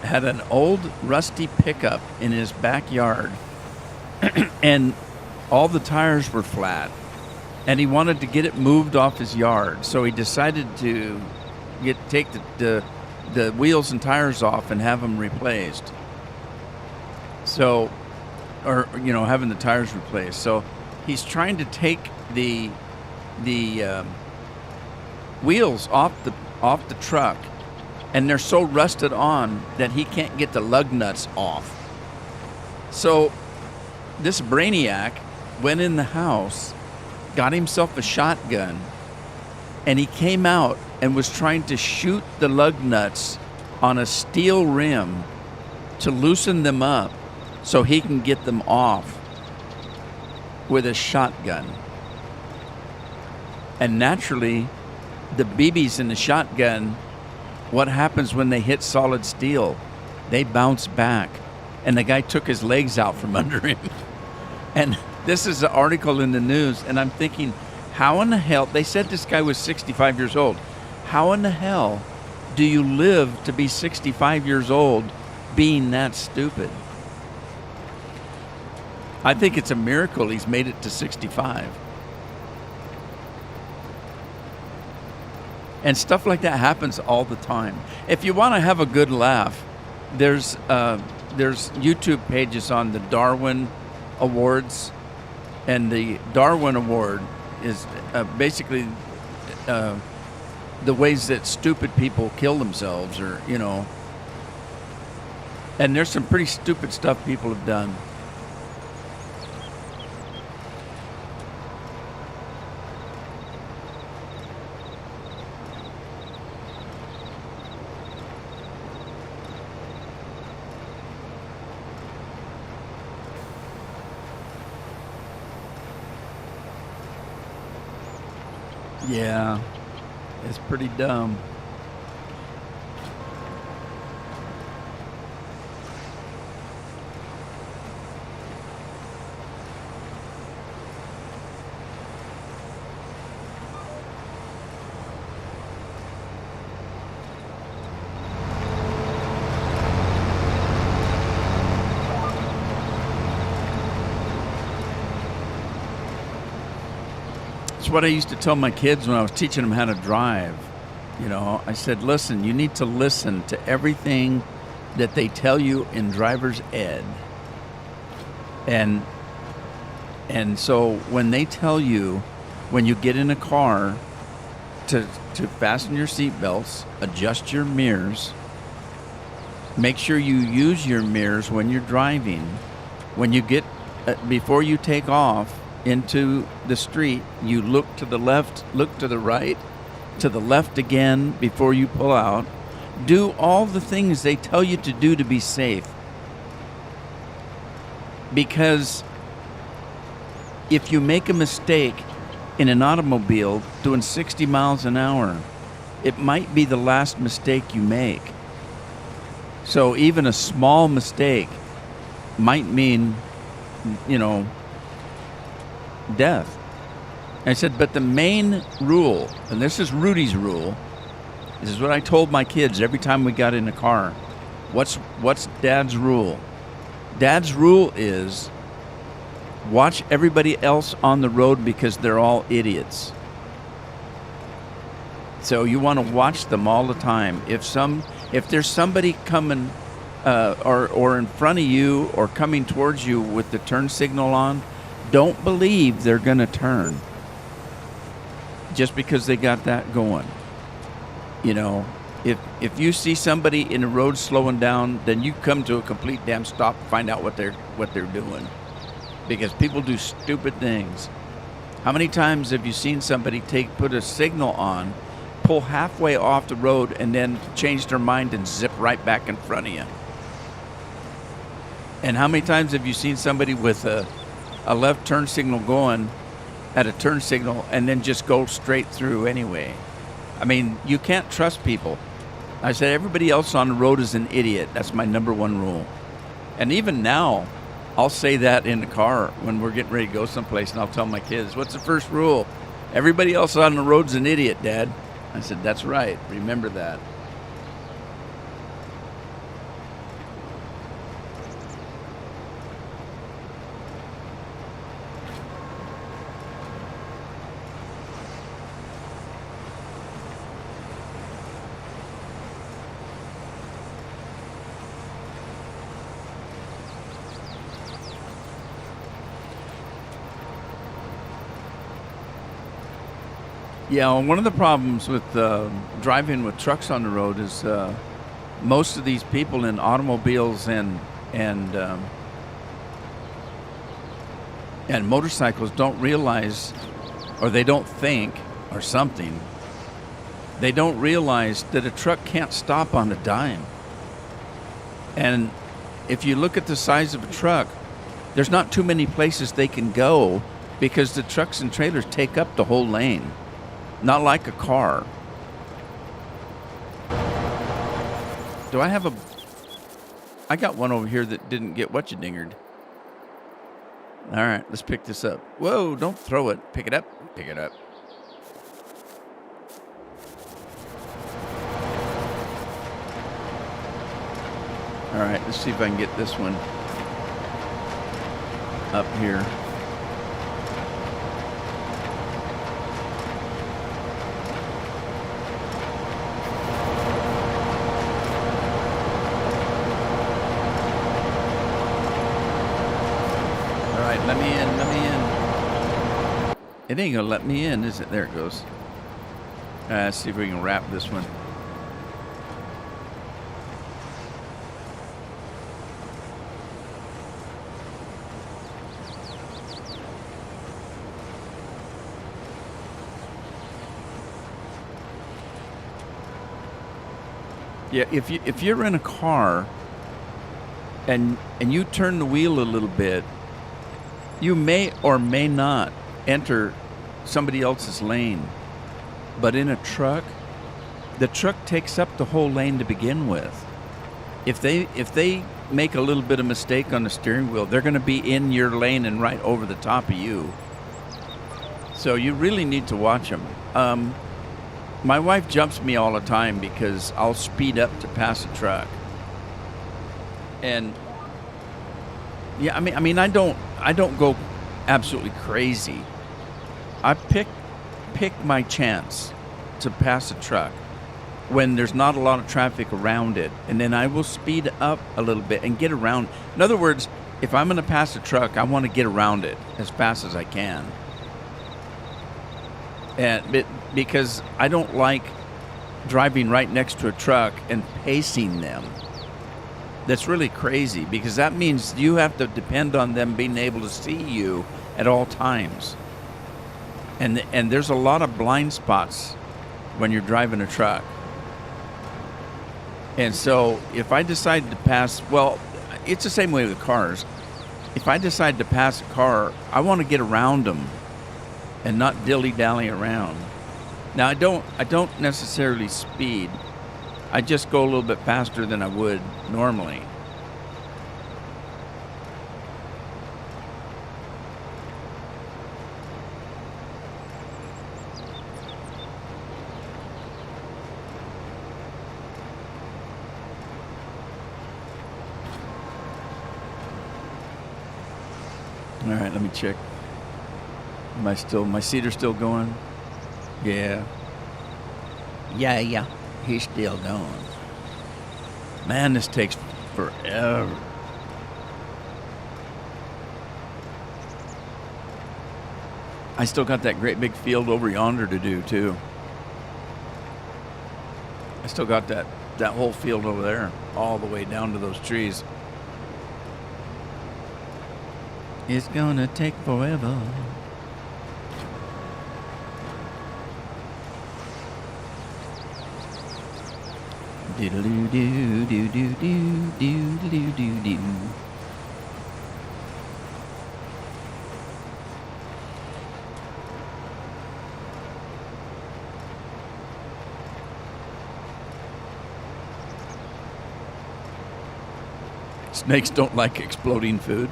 had an old rusty pickup in his backyard and all the tires were flat, and he wanted to get it moved off his yard, so he decided to take the wheels and tires off and have them replaced. So, or, you know, having the tires replaced. So he's trying to take the wheels off the truck, and they're so rusted on that he can't get the lug nuts off. So this brainiac went in the house, got himself a shotgun, and he came out and was trying to shoot the lug nuts on a steel rim to loosen them up so he can get them off with a shotgun. And naturally, the BBs in the shotgun, what happens when they hit solid steel? They bounce back. And the guy took his legs out from under him. And this is an article in the news, and I'm thinking, how in the hell, they said this guy was 65 years old. How in the hell do you live to be 65 years old being that stupid? I think it's a miracle he's made it to 65. And stuff like that happens all the time. If you want to have a good laugh, there's YouTube pages on the Darwin Awards, and the Darwin Award is basically the ways that stupid people kill themselves, or and there's some pretty stupid stuff people have done. Yeah, it's pretty dumb. It's what I used to tell my kids when I was teaching them how to drive. I said, listen, you need to listen to everything that they tell you in driver's ed. And so when they tell you, when you get in a car, to fasten your seatbelts, adjust your mirrors, make sure you use your mirrors when you're driving. When you get, before you take off into the street, you look to the left, look to the right, to the left again before you pull out. Do all the things they tell you to do to be safe. Because if you make a mistake in an automobile doing 60 miles an hour, it might be the last mistake you make. So even a small mistake might mean, death. I said, but the main rule, and this is Rudy's rule, this is what I told my kids every time we got in a car. What's Dad's rule? Dad's rule is watch everybody else on the road because they're all idiots. So you want to watch them all the time. If there's somebody coming or in front of you or coming towards you with the turn signal on, don't believe they're going to turn just because they got that going. If you see somebody in the road slowing down, then you come to a complete damn stop and find out what they're doing, because people do stupid things. How many times have you seen somebody put a signal on, pull halfway off the road, and then change their mind and zip right back in front of you? And how many times have you seen somebody with a left turn signal going at a turn signal and then just go straight through anyway? I mean, you can't trust people. I said everybody else on the road is an idiot. That's my number one rule. And even now, I'll say that in the car when we're getting ready to go someplace, and I'll tell my kids, what's the first rule? Everybody else on the road's an idiot, Dad. I said, that's right. Remember that. Yeah, well, one of the problems with driving with trucks on the road is most of these people in automobiles and motorcycles don't realize, or they don't think, or something, They don't realize that a truck can't stop on a dime. And if you look at the size of a truck, there's not too many places they can go because the trucks and trailers take up the whole lane. Not like a car. Do I have I got one over here that didn't get whatcha-dingered. All right, let's pick this up. Whoa, don't throw it. Pick it up. Pick it up. All right, let's see if I can get this one up here. All right, let me in, let me in. It ain't gonna let me in, is it? There it goes. Let's see if we can wrap this one. Yeah, if you're in a car and you turn the wheel a little bit, you may or may not enter somebody else's lane. But in a truck, the truck takes up the whole lane to begin with. If they make a little bit of mistake on the steering wheel, they're going to be in your lane and right over the top of you. So you really need to watch them. My wife jumps me all the time because I'll speed up to pass a truck. And yeah, I mean I don't go absolutely crazy. I pick my chance to pass a truck when there's not a lot of traffic around it, and then I will speed up a little bit and get around. In other words, if I'm going to pass a truck, I want to get around it as fast as I can. And because I don't like driving right next to a truck and pacing them. That's really crazy because that means you have to depend on them being able to see you at all times. And there's a lot of blind spots when you're driving a truck. And so if I decide to pass, well, it's the same way with cars. If I decide to pass a car, I want to get around them and not dilly-dally around. Now, I don't necessarily speed. I just go a little bit faster than I would normally. All right, let me check. My seater still going? Yeah. Yeah. He's still going. Man, this takes forever. I still got that great big field over yonder to do too. I still got that whole field over there, all the way down to those trees. It's gonna take forever. Do-do-do-do-do-do-do-do-do-do-do. Snakes don't like exploding food.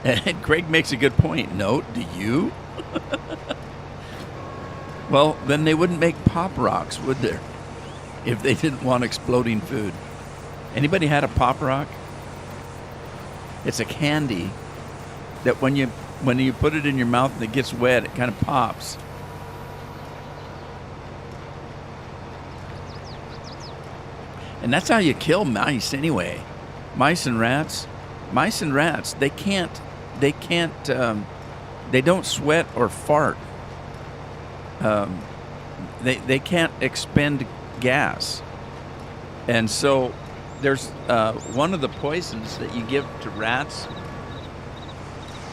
And Craig makes a good point. No, do you? Well, then they wouldn't make Pop Rocks, would there? If they didn't want exploding food. Anybody had a Pop Rock? It's a candy that when you put it in your mouth and it gets wet, it kind of pops. And that's how you kill mice anyway. Mice and rats, they don't sweat or fart. They can't expend gas. And so there's one of the poisons that you give to rats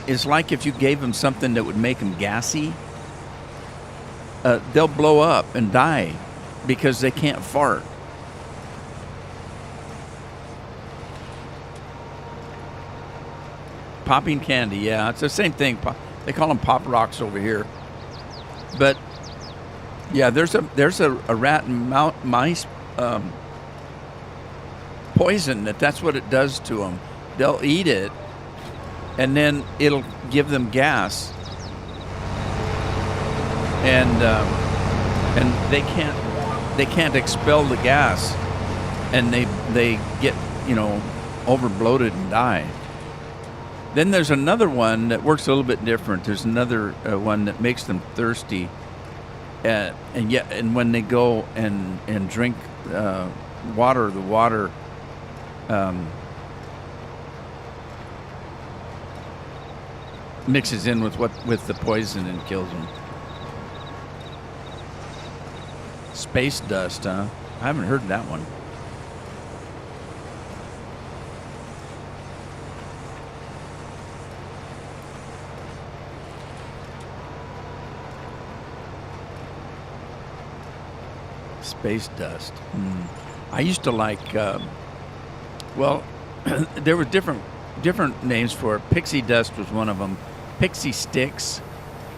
is like if you gave them something that would make them gassy, they'll blow up and die because they can't fart. Popping candy, yeah, it's the same thing. They call them pop rocks over here. But yeah, there's a rat and mice poison that's what it does to them. They'll eat it, and then it'll give them gas, and they can't expel the gas, and they get over bloated and die. Then there's another one that works a little bit different. There's another one that makes them thirsty, and when they go and drink water, the water mixes in with the poison and kills them. Space dust, huh? I haven't heard that one. Space dust. I used to like. Well, there were different names for it. Pixie dust was one of them. Pixie sticks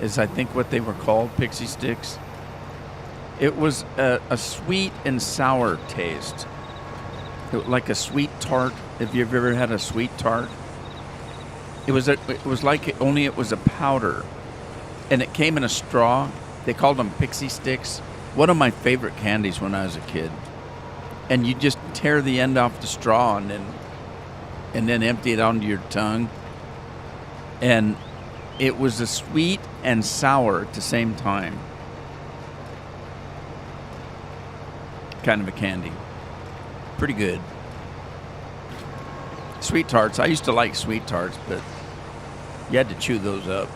is, I think, what they were called. Pixie sticks. It was a sweet and sour taste, like a sweet tart. If you've ever had a sweet tart, it was like only it was a powder, and it came in a straw. They called them pixie sticks. One of my favorite candies when I was a kid. And you just tear the end off the straw and then empty it onto your tongue. And it was a sweet and sour at the same time. Kind of a candy. Pretty good. Sweet tarts. I used to like sweet tarts, but you had to chew those up.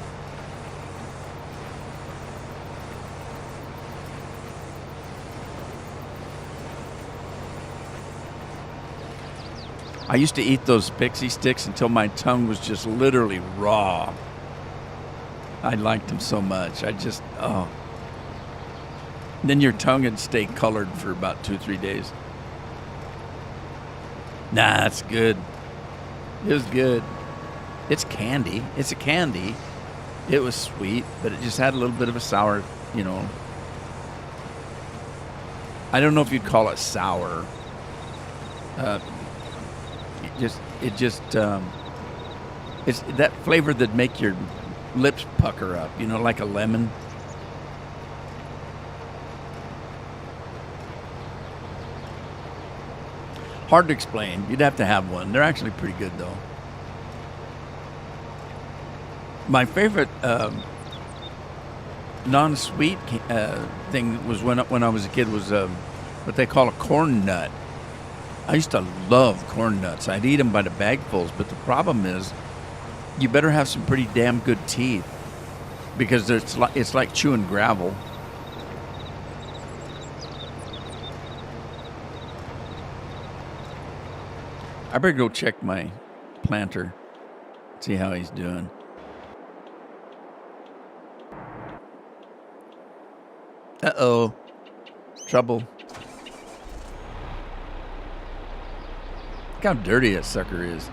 I used to eat those pixie sticks until my tongue was just literally raw. I liked them so much. And then your tongue would stay colored for about 2-3 days. Nah, it's good. It was good. It's candy. It's a candy. It was sweet, but it just had a little bit of a sour, I don't know if you'd call it sour. It's that flavor that make your lips pucker up, like a lemon. Hard to explain. You'd have to have one. They're actually pretty good, though. My favorite non-sweet thing was when I was a kid was what they call a corn nut. I used to love corn nuts. I'd eat them by the bagfuls, but the problem is you better have some pretty damn good teeth because it's like chewing gravel. I better go check my planter, see how he's doing. Uh-oh. Trouble. Look how dirty that sucker is.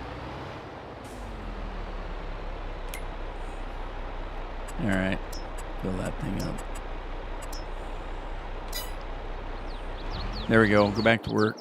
All right. Fill that thing up. There we go. Go back to work.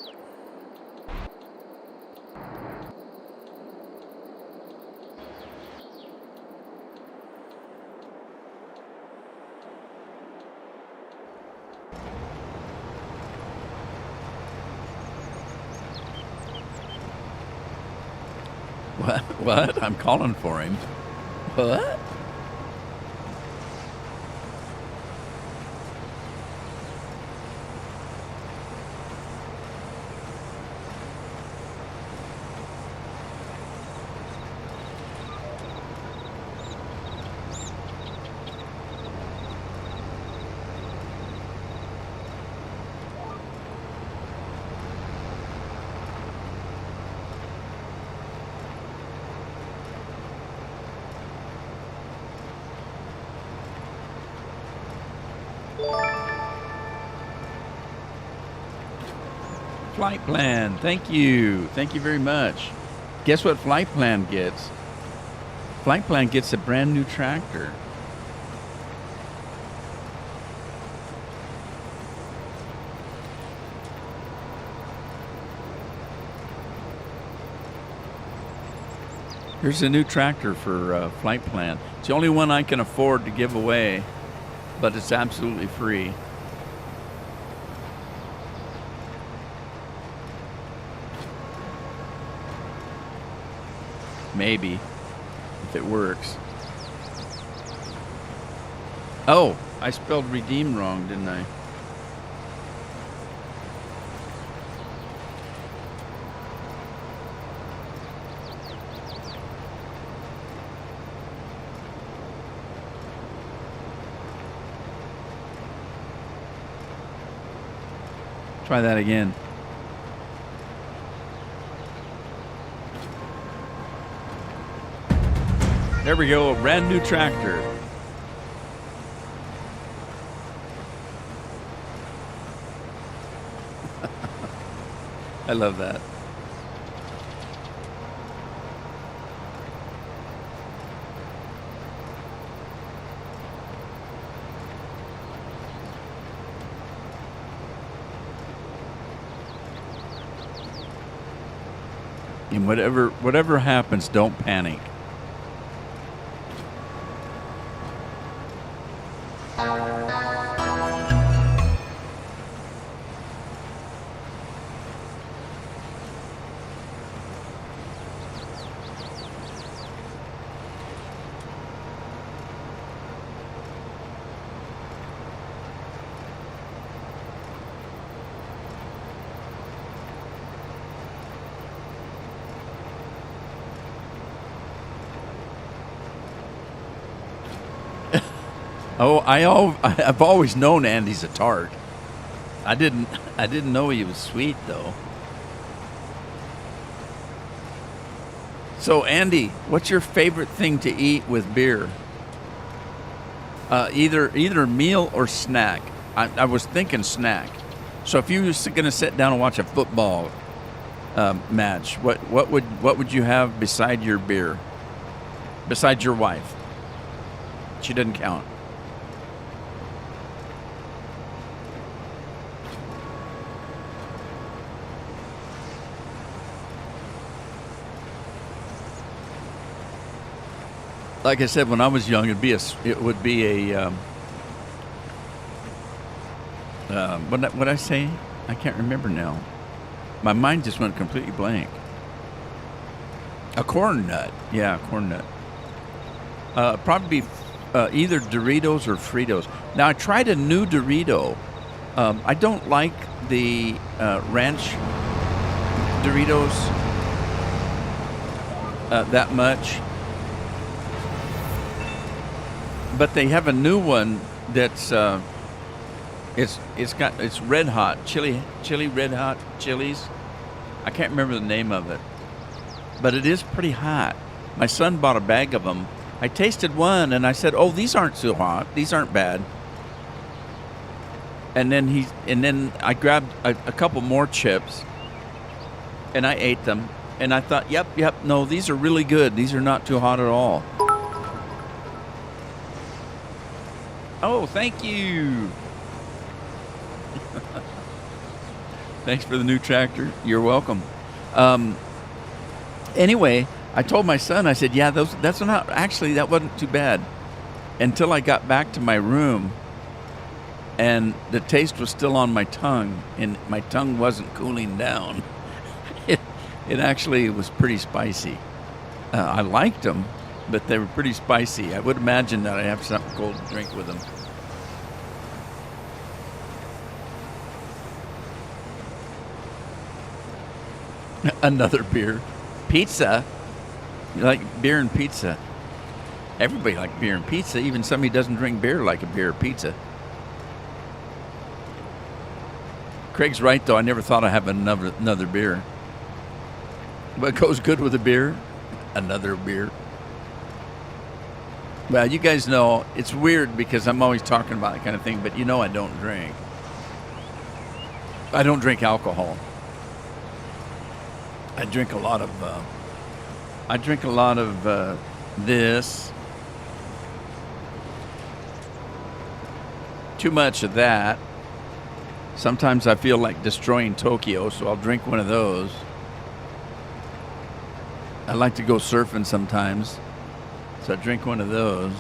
What? I'm calling for him. What? Flight Plan. Thank you. Thank you very much. Guess what Flight Plan gets? Flight Plan gets a brand new tractor. Here's a new tractor for Flight Plan. It's the only one I can afford to give away, but it's absolutely free. Maybe, if it works. Oh, I spelled redeem wrong, didn't I? Try that again. There we go, a brand new tractor. I love that. And whatever happens, don't panic. Oh, I've always known Andy's a tart. I didn't know he was sweet though. So Andy, what's your favorite thing to eat with beer? Either meal or snack. I was thinking snack. So if you were going to sit down and watch a football match, what would you have beside your beer? Besides your wife? She doesn't count. Like I said, when I was young, it would be a what I say? I can't remember now. My mind just went completely blank. A corn nut, yeah, a corn nut. Probably either Doritos or Fritos. Now I tried a new Dorito. I don't like the ranch Doritos that much. But they have a new one that's it's red hot chili red hot chilies. I can't remember the name of it, but it is pretty hot. My son bought a bag of them. I tasted one and I said, "Oh, these aren't so hot. These aren't bad." And then I grabbed a couple more chips and I ate them and I thought, "Yep, no, these are really good. These are not too hot at all." Oh, thank you. Thanks for the new tractor. You're welcome. Anyway, I told my son, I said, yeah, that wasn't too bad. Until I got back to my room and the taste was still on my tongue and my tongue wasn't cooling down. It actually was pretty spicy. I liked them, but they were pretty spicy. I would imagine that I'd have something cold to drink with them. Another beer. Pizza? You like beer and pizza? Everybody likes beer and pizza. Even somebody who doesn't drink beer like a beer or pizza. Craig's right, though. I never thought I'd have another beer. What goes good with a beer? Another beer. Well, you guys know, it's weird because I'm always talking about that kind of thing, but you know I don't drink. I don't drink alcohol. I drink a lot of this. Too much of that. Sometimes I feel like destroying Tokyo, so I'll drink one of those. I like to go surfing sometimes, so I drink one of those.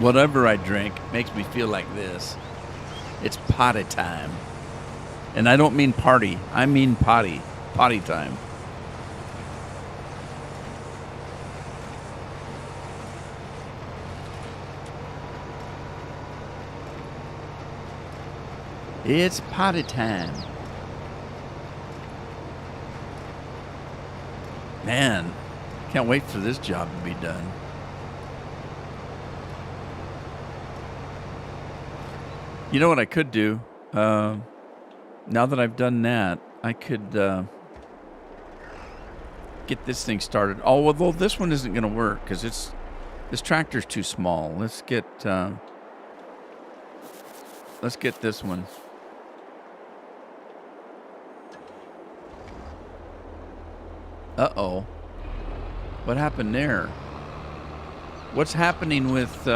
Whatever I drink makes me feel like this. It's potty time. And I don't mean party. I mean potty. Potty time. It's potty time. Man, can't wait for this job to be done. You know what I could do? Now that I've done that, I could get this thing started. Oh, although this one isn't going to work because this tractor's too small. Let's get this one. Uh-oh. What happened there? What's happening with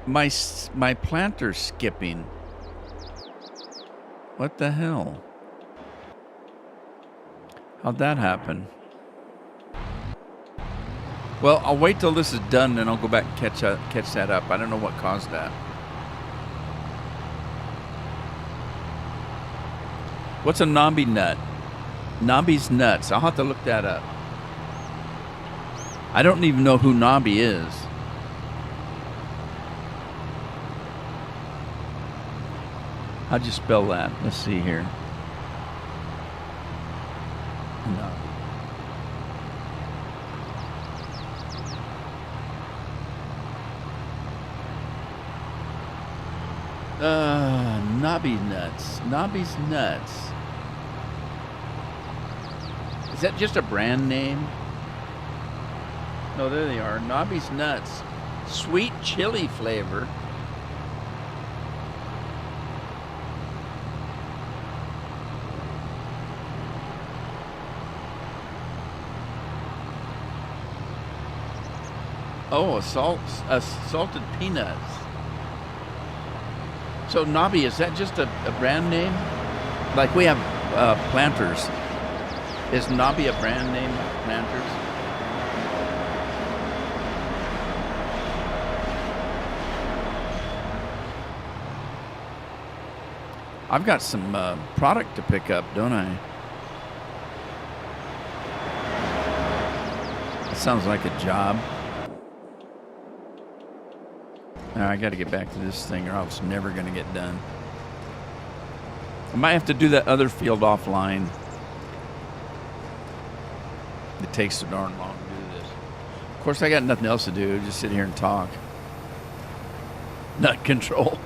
my planter skipping? What the hell? How'd that happen? Well, I'll wait till this is done and I'll go back and catch that up. I don't know what caused that. What's a knobby nut? Nobby's nuts. I'll have to look that up. I don't even know who Nobby is. How'd you spell that? Let's see here. No. Nobby nuts. Nobby's nuts. Is that just a brand name? No, there they are. Nobby's nuts. Sweet chili flavor. Oh, salted peanuts. So Nobby, is that just a brand name? Like we have Planters. Is Nobby a brand name, Planters? I've got some product to pick up, don't I? That sounds like a job. I got to get back to this thing or else it's never going to get done. I might have to do that other field offline. It takes so darn long to do this. Of course, I got nothing else to do. Just sit here and talk. Nut control.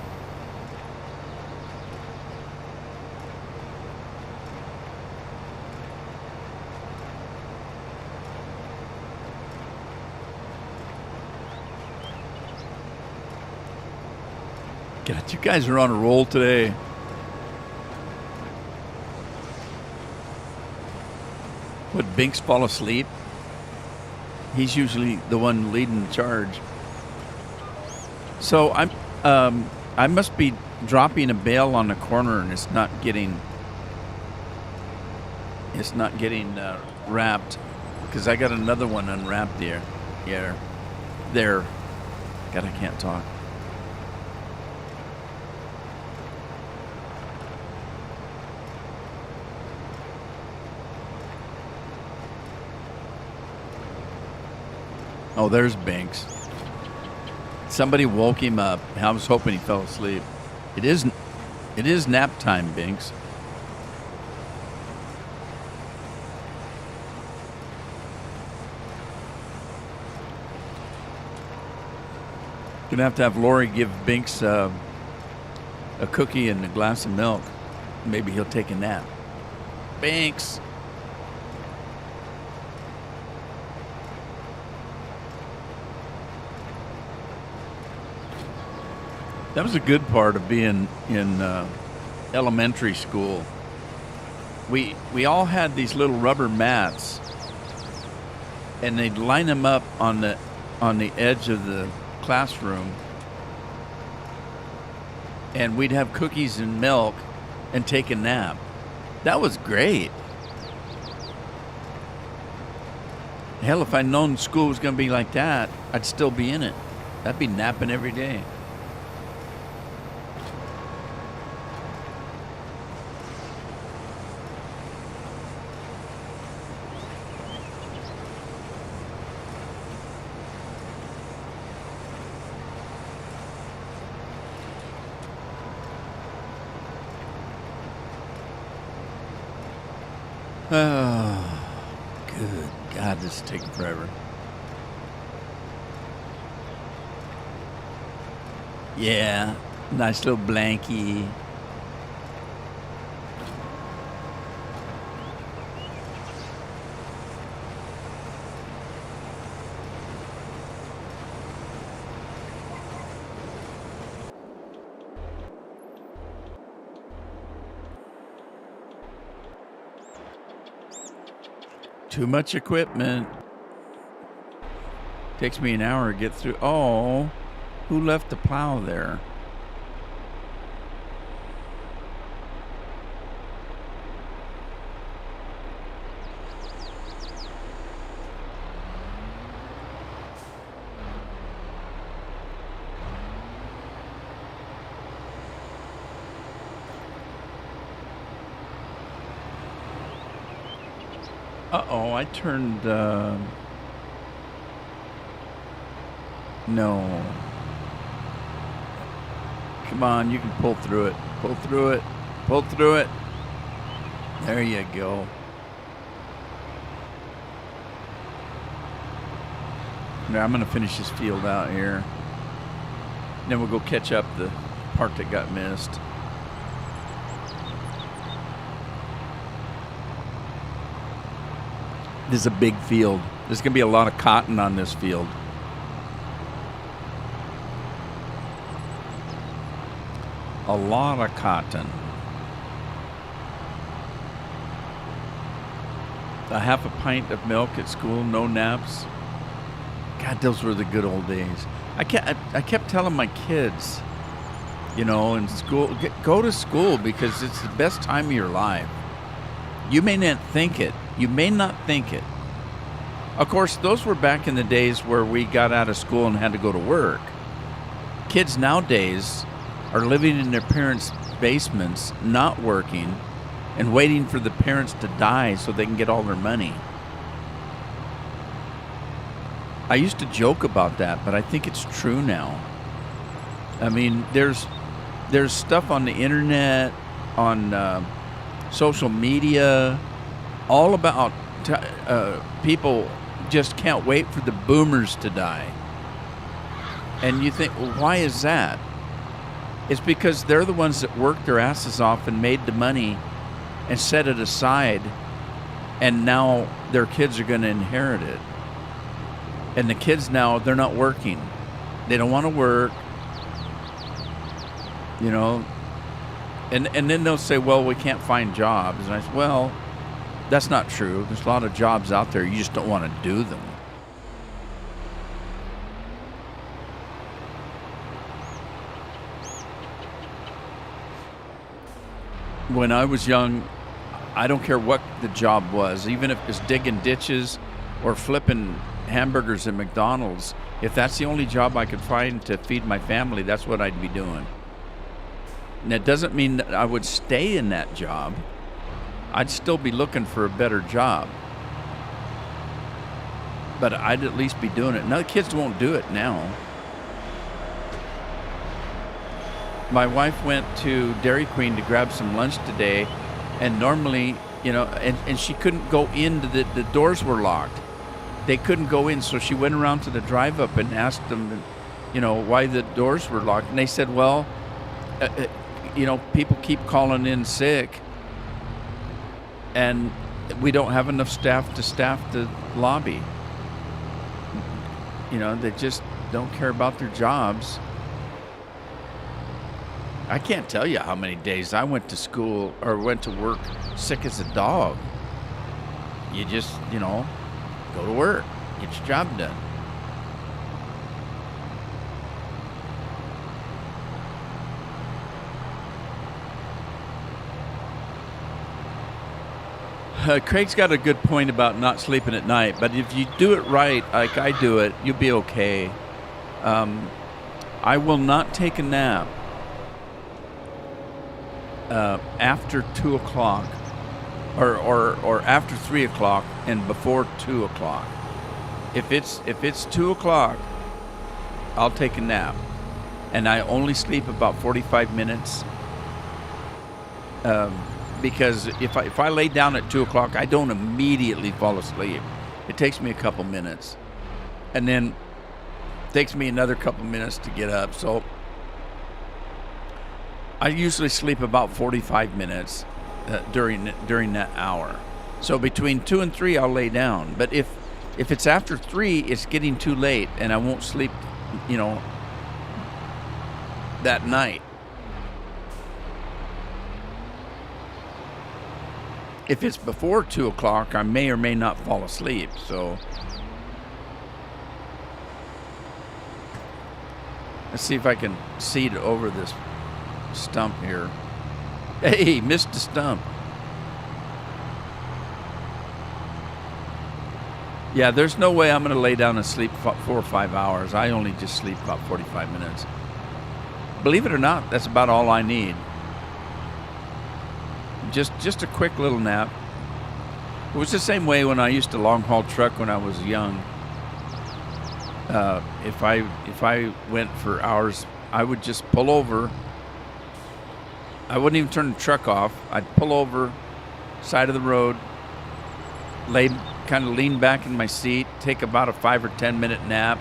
God, you guys are on a roll today. Would Binks fall asleep? He's usually the one leading the charge. So I must be dropping a bale on the corner and it's not getting wrapped because I got another one unwrapped there. Yeah, there. God, I can't talk. Oh, there's Binks. Somebody woke him up. I was hoping he fell asleep. It is nap time, Binks. Gonna have to have Lori give Binks a cookie and a glass of milk. Maybe he'll take a nap. Binks. That was a good part of being in elementary school. We all had these little rubber mats, and they'd line them up on the edge of the classroom, and we'd have cookies and milk and take a nap. That was great. Hell, if I'd known school was going to be like that, I'd still be in it. I'd be napping every day. Oh, good God, this is taking forever. Yeah, nice little blankie. Too much equipment. Takes me an hour to get through. Oh, who left the plow there? Uh-oh, I turned, no. Come on, you can pull through it. Pull through it. Pull through it. There you go. Now I'm going to finish this field out here. Then we'll go catch up the part that got missed. This is a big field. There's going to be a lot of cotton on this field. A lot of cotton. A half a pint of milk at school, no naps. God, those were the good old days. I kept telling my kids, you know, in school, go to school because it's the best time of your life. You may not think it. You may not think it. Of course, those were back in the days where we got out of school and had to go to work. Kids nowadays are living in their parents' basements, not working, and waiting for the parents to die so they can get all their money. I used to joke about that, but I think it's true now. I mean, there's stuff on the internet, on social media, all about people just can't wait for the boomers to die. And you think, well, why is that? It's because they're the ones that worked their asses off and made the money and set it aside, and now their kids are going to inherit it. And the kids now, they're not working. They don't want to work, you know. And then they'll say, well, we can't find jobs. And I say, well, that's not true. There's a lot of jobs out there. You just don't want to do them. When I was young, I don't care what the job was, even if it's digging ditches or flipping hamburgers at McDonald's. If that's the only job I could find to feed my family, that's what I'd be doing. And it doesn't mean that I would stay in that job. I'd still be looking for a better job. But I'd at least be doing it. Now, the kids won't do it now. My wife went to Dairy Queen to grab some lunch today, and normally, you know, and she couldn't go in, the doors were locked. They couldn't go in, so she went around to the drive-up and asked them, you know, why the doors were locked. And they said, well, you know, people keep calling in sick, and we don't have enough staff to staff the lobby. You know, they just don't care about their jobs. I can't tell you how many days I went to school or went to work sick as a dog. You just, go to work, get your job done. Craig's got a good point about not sleeping at night, but if you do it right, like I do it, you'll be okay. I will not take a nap after 2 o'clock or after 3 o'clock and before 2 o'clock. If it's 2 o'clock, I'll take a nap, and I only sleep about 45 minutes. Because if I lay down at 2 o'clock, I don't immediately fall asleep. It takes me a couple minutes, and then it takes me another couple minutes to get up. So I usually sleep about 45 minutes during that hour. So between 2 and 3, I'll lay down. But if it's after 3, it's getting too late, and I won't sleep, that night. If it's before 2 o'clock, I may or may not fall asleep. So let's see if I can seed over this stump here. Hey, missed the stump. Yeah, there's no way I'm going to lay down and sleep 4 or 5 hours. I only just sleep about 45 minutes. Believe it or not, that's about all I need. Just a quick little nap. It was the same way when I used to long haul truck when I was young. If I went for hours, I would just pull over. I wouldn't even turn the truck off. I'd pull over, side of the road, kind of lean back in my seat, take about a 5 or 10 minute nap,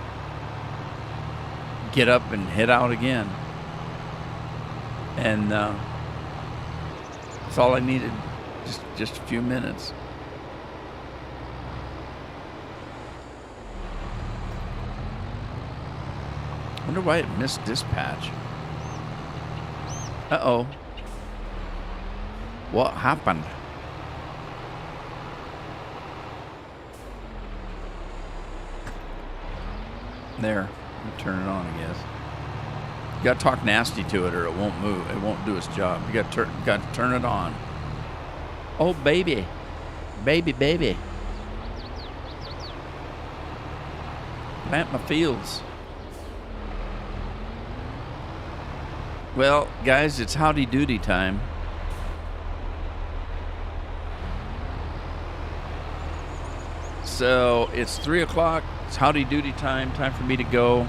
get up and head out again. And that's all I needed, just a few minutes. I wonder why it missed dispatch. Uh-oh. What happened? There. Turn it on, I guess. You gotta talk nasty to it or it won't move. It won't do its job. You gotta turn it on. Oh, baby. Baby. Plant my fields. Well, guys, it's howdy doody time. So it's 3 o'clock. It's howdy doody time. Time for me to go.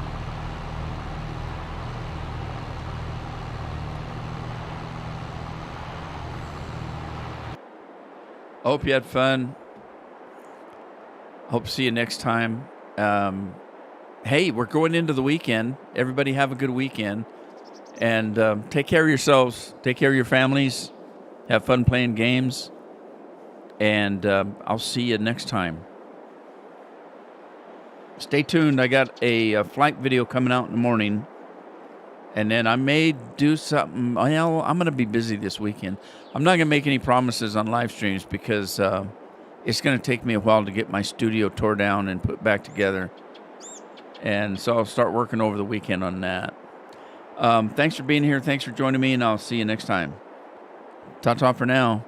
Hope you had fun. Hope to see you next time. Hey, we're going into the weekend. Everybody have a good weekend. And take care of yourselves. Take care of your families. Have fun playing games. And I'll see you next time. Stay tuned. I got a flight video coming out in the morning. And then I may do something. Well, I'm going to be busy this weekend. I'm not going to make any promises on live streams because it's going to take me a while to get my studio tore down and put back together. And so I'll start working over the weekend on that. Thanks for being here. Thanks for joining me, and I'll see you next time. Ta-ta for now.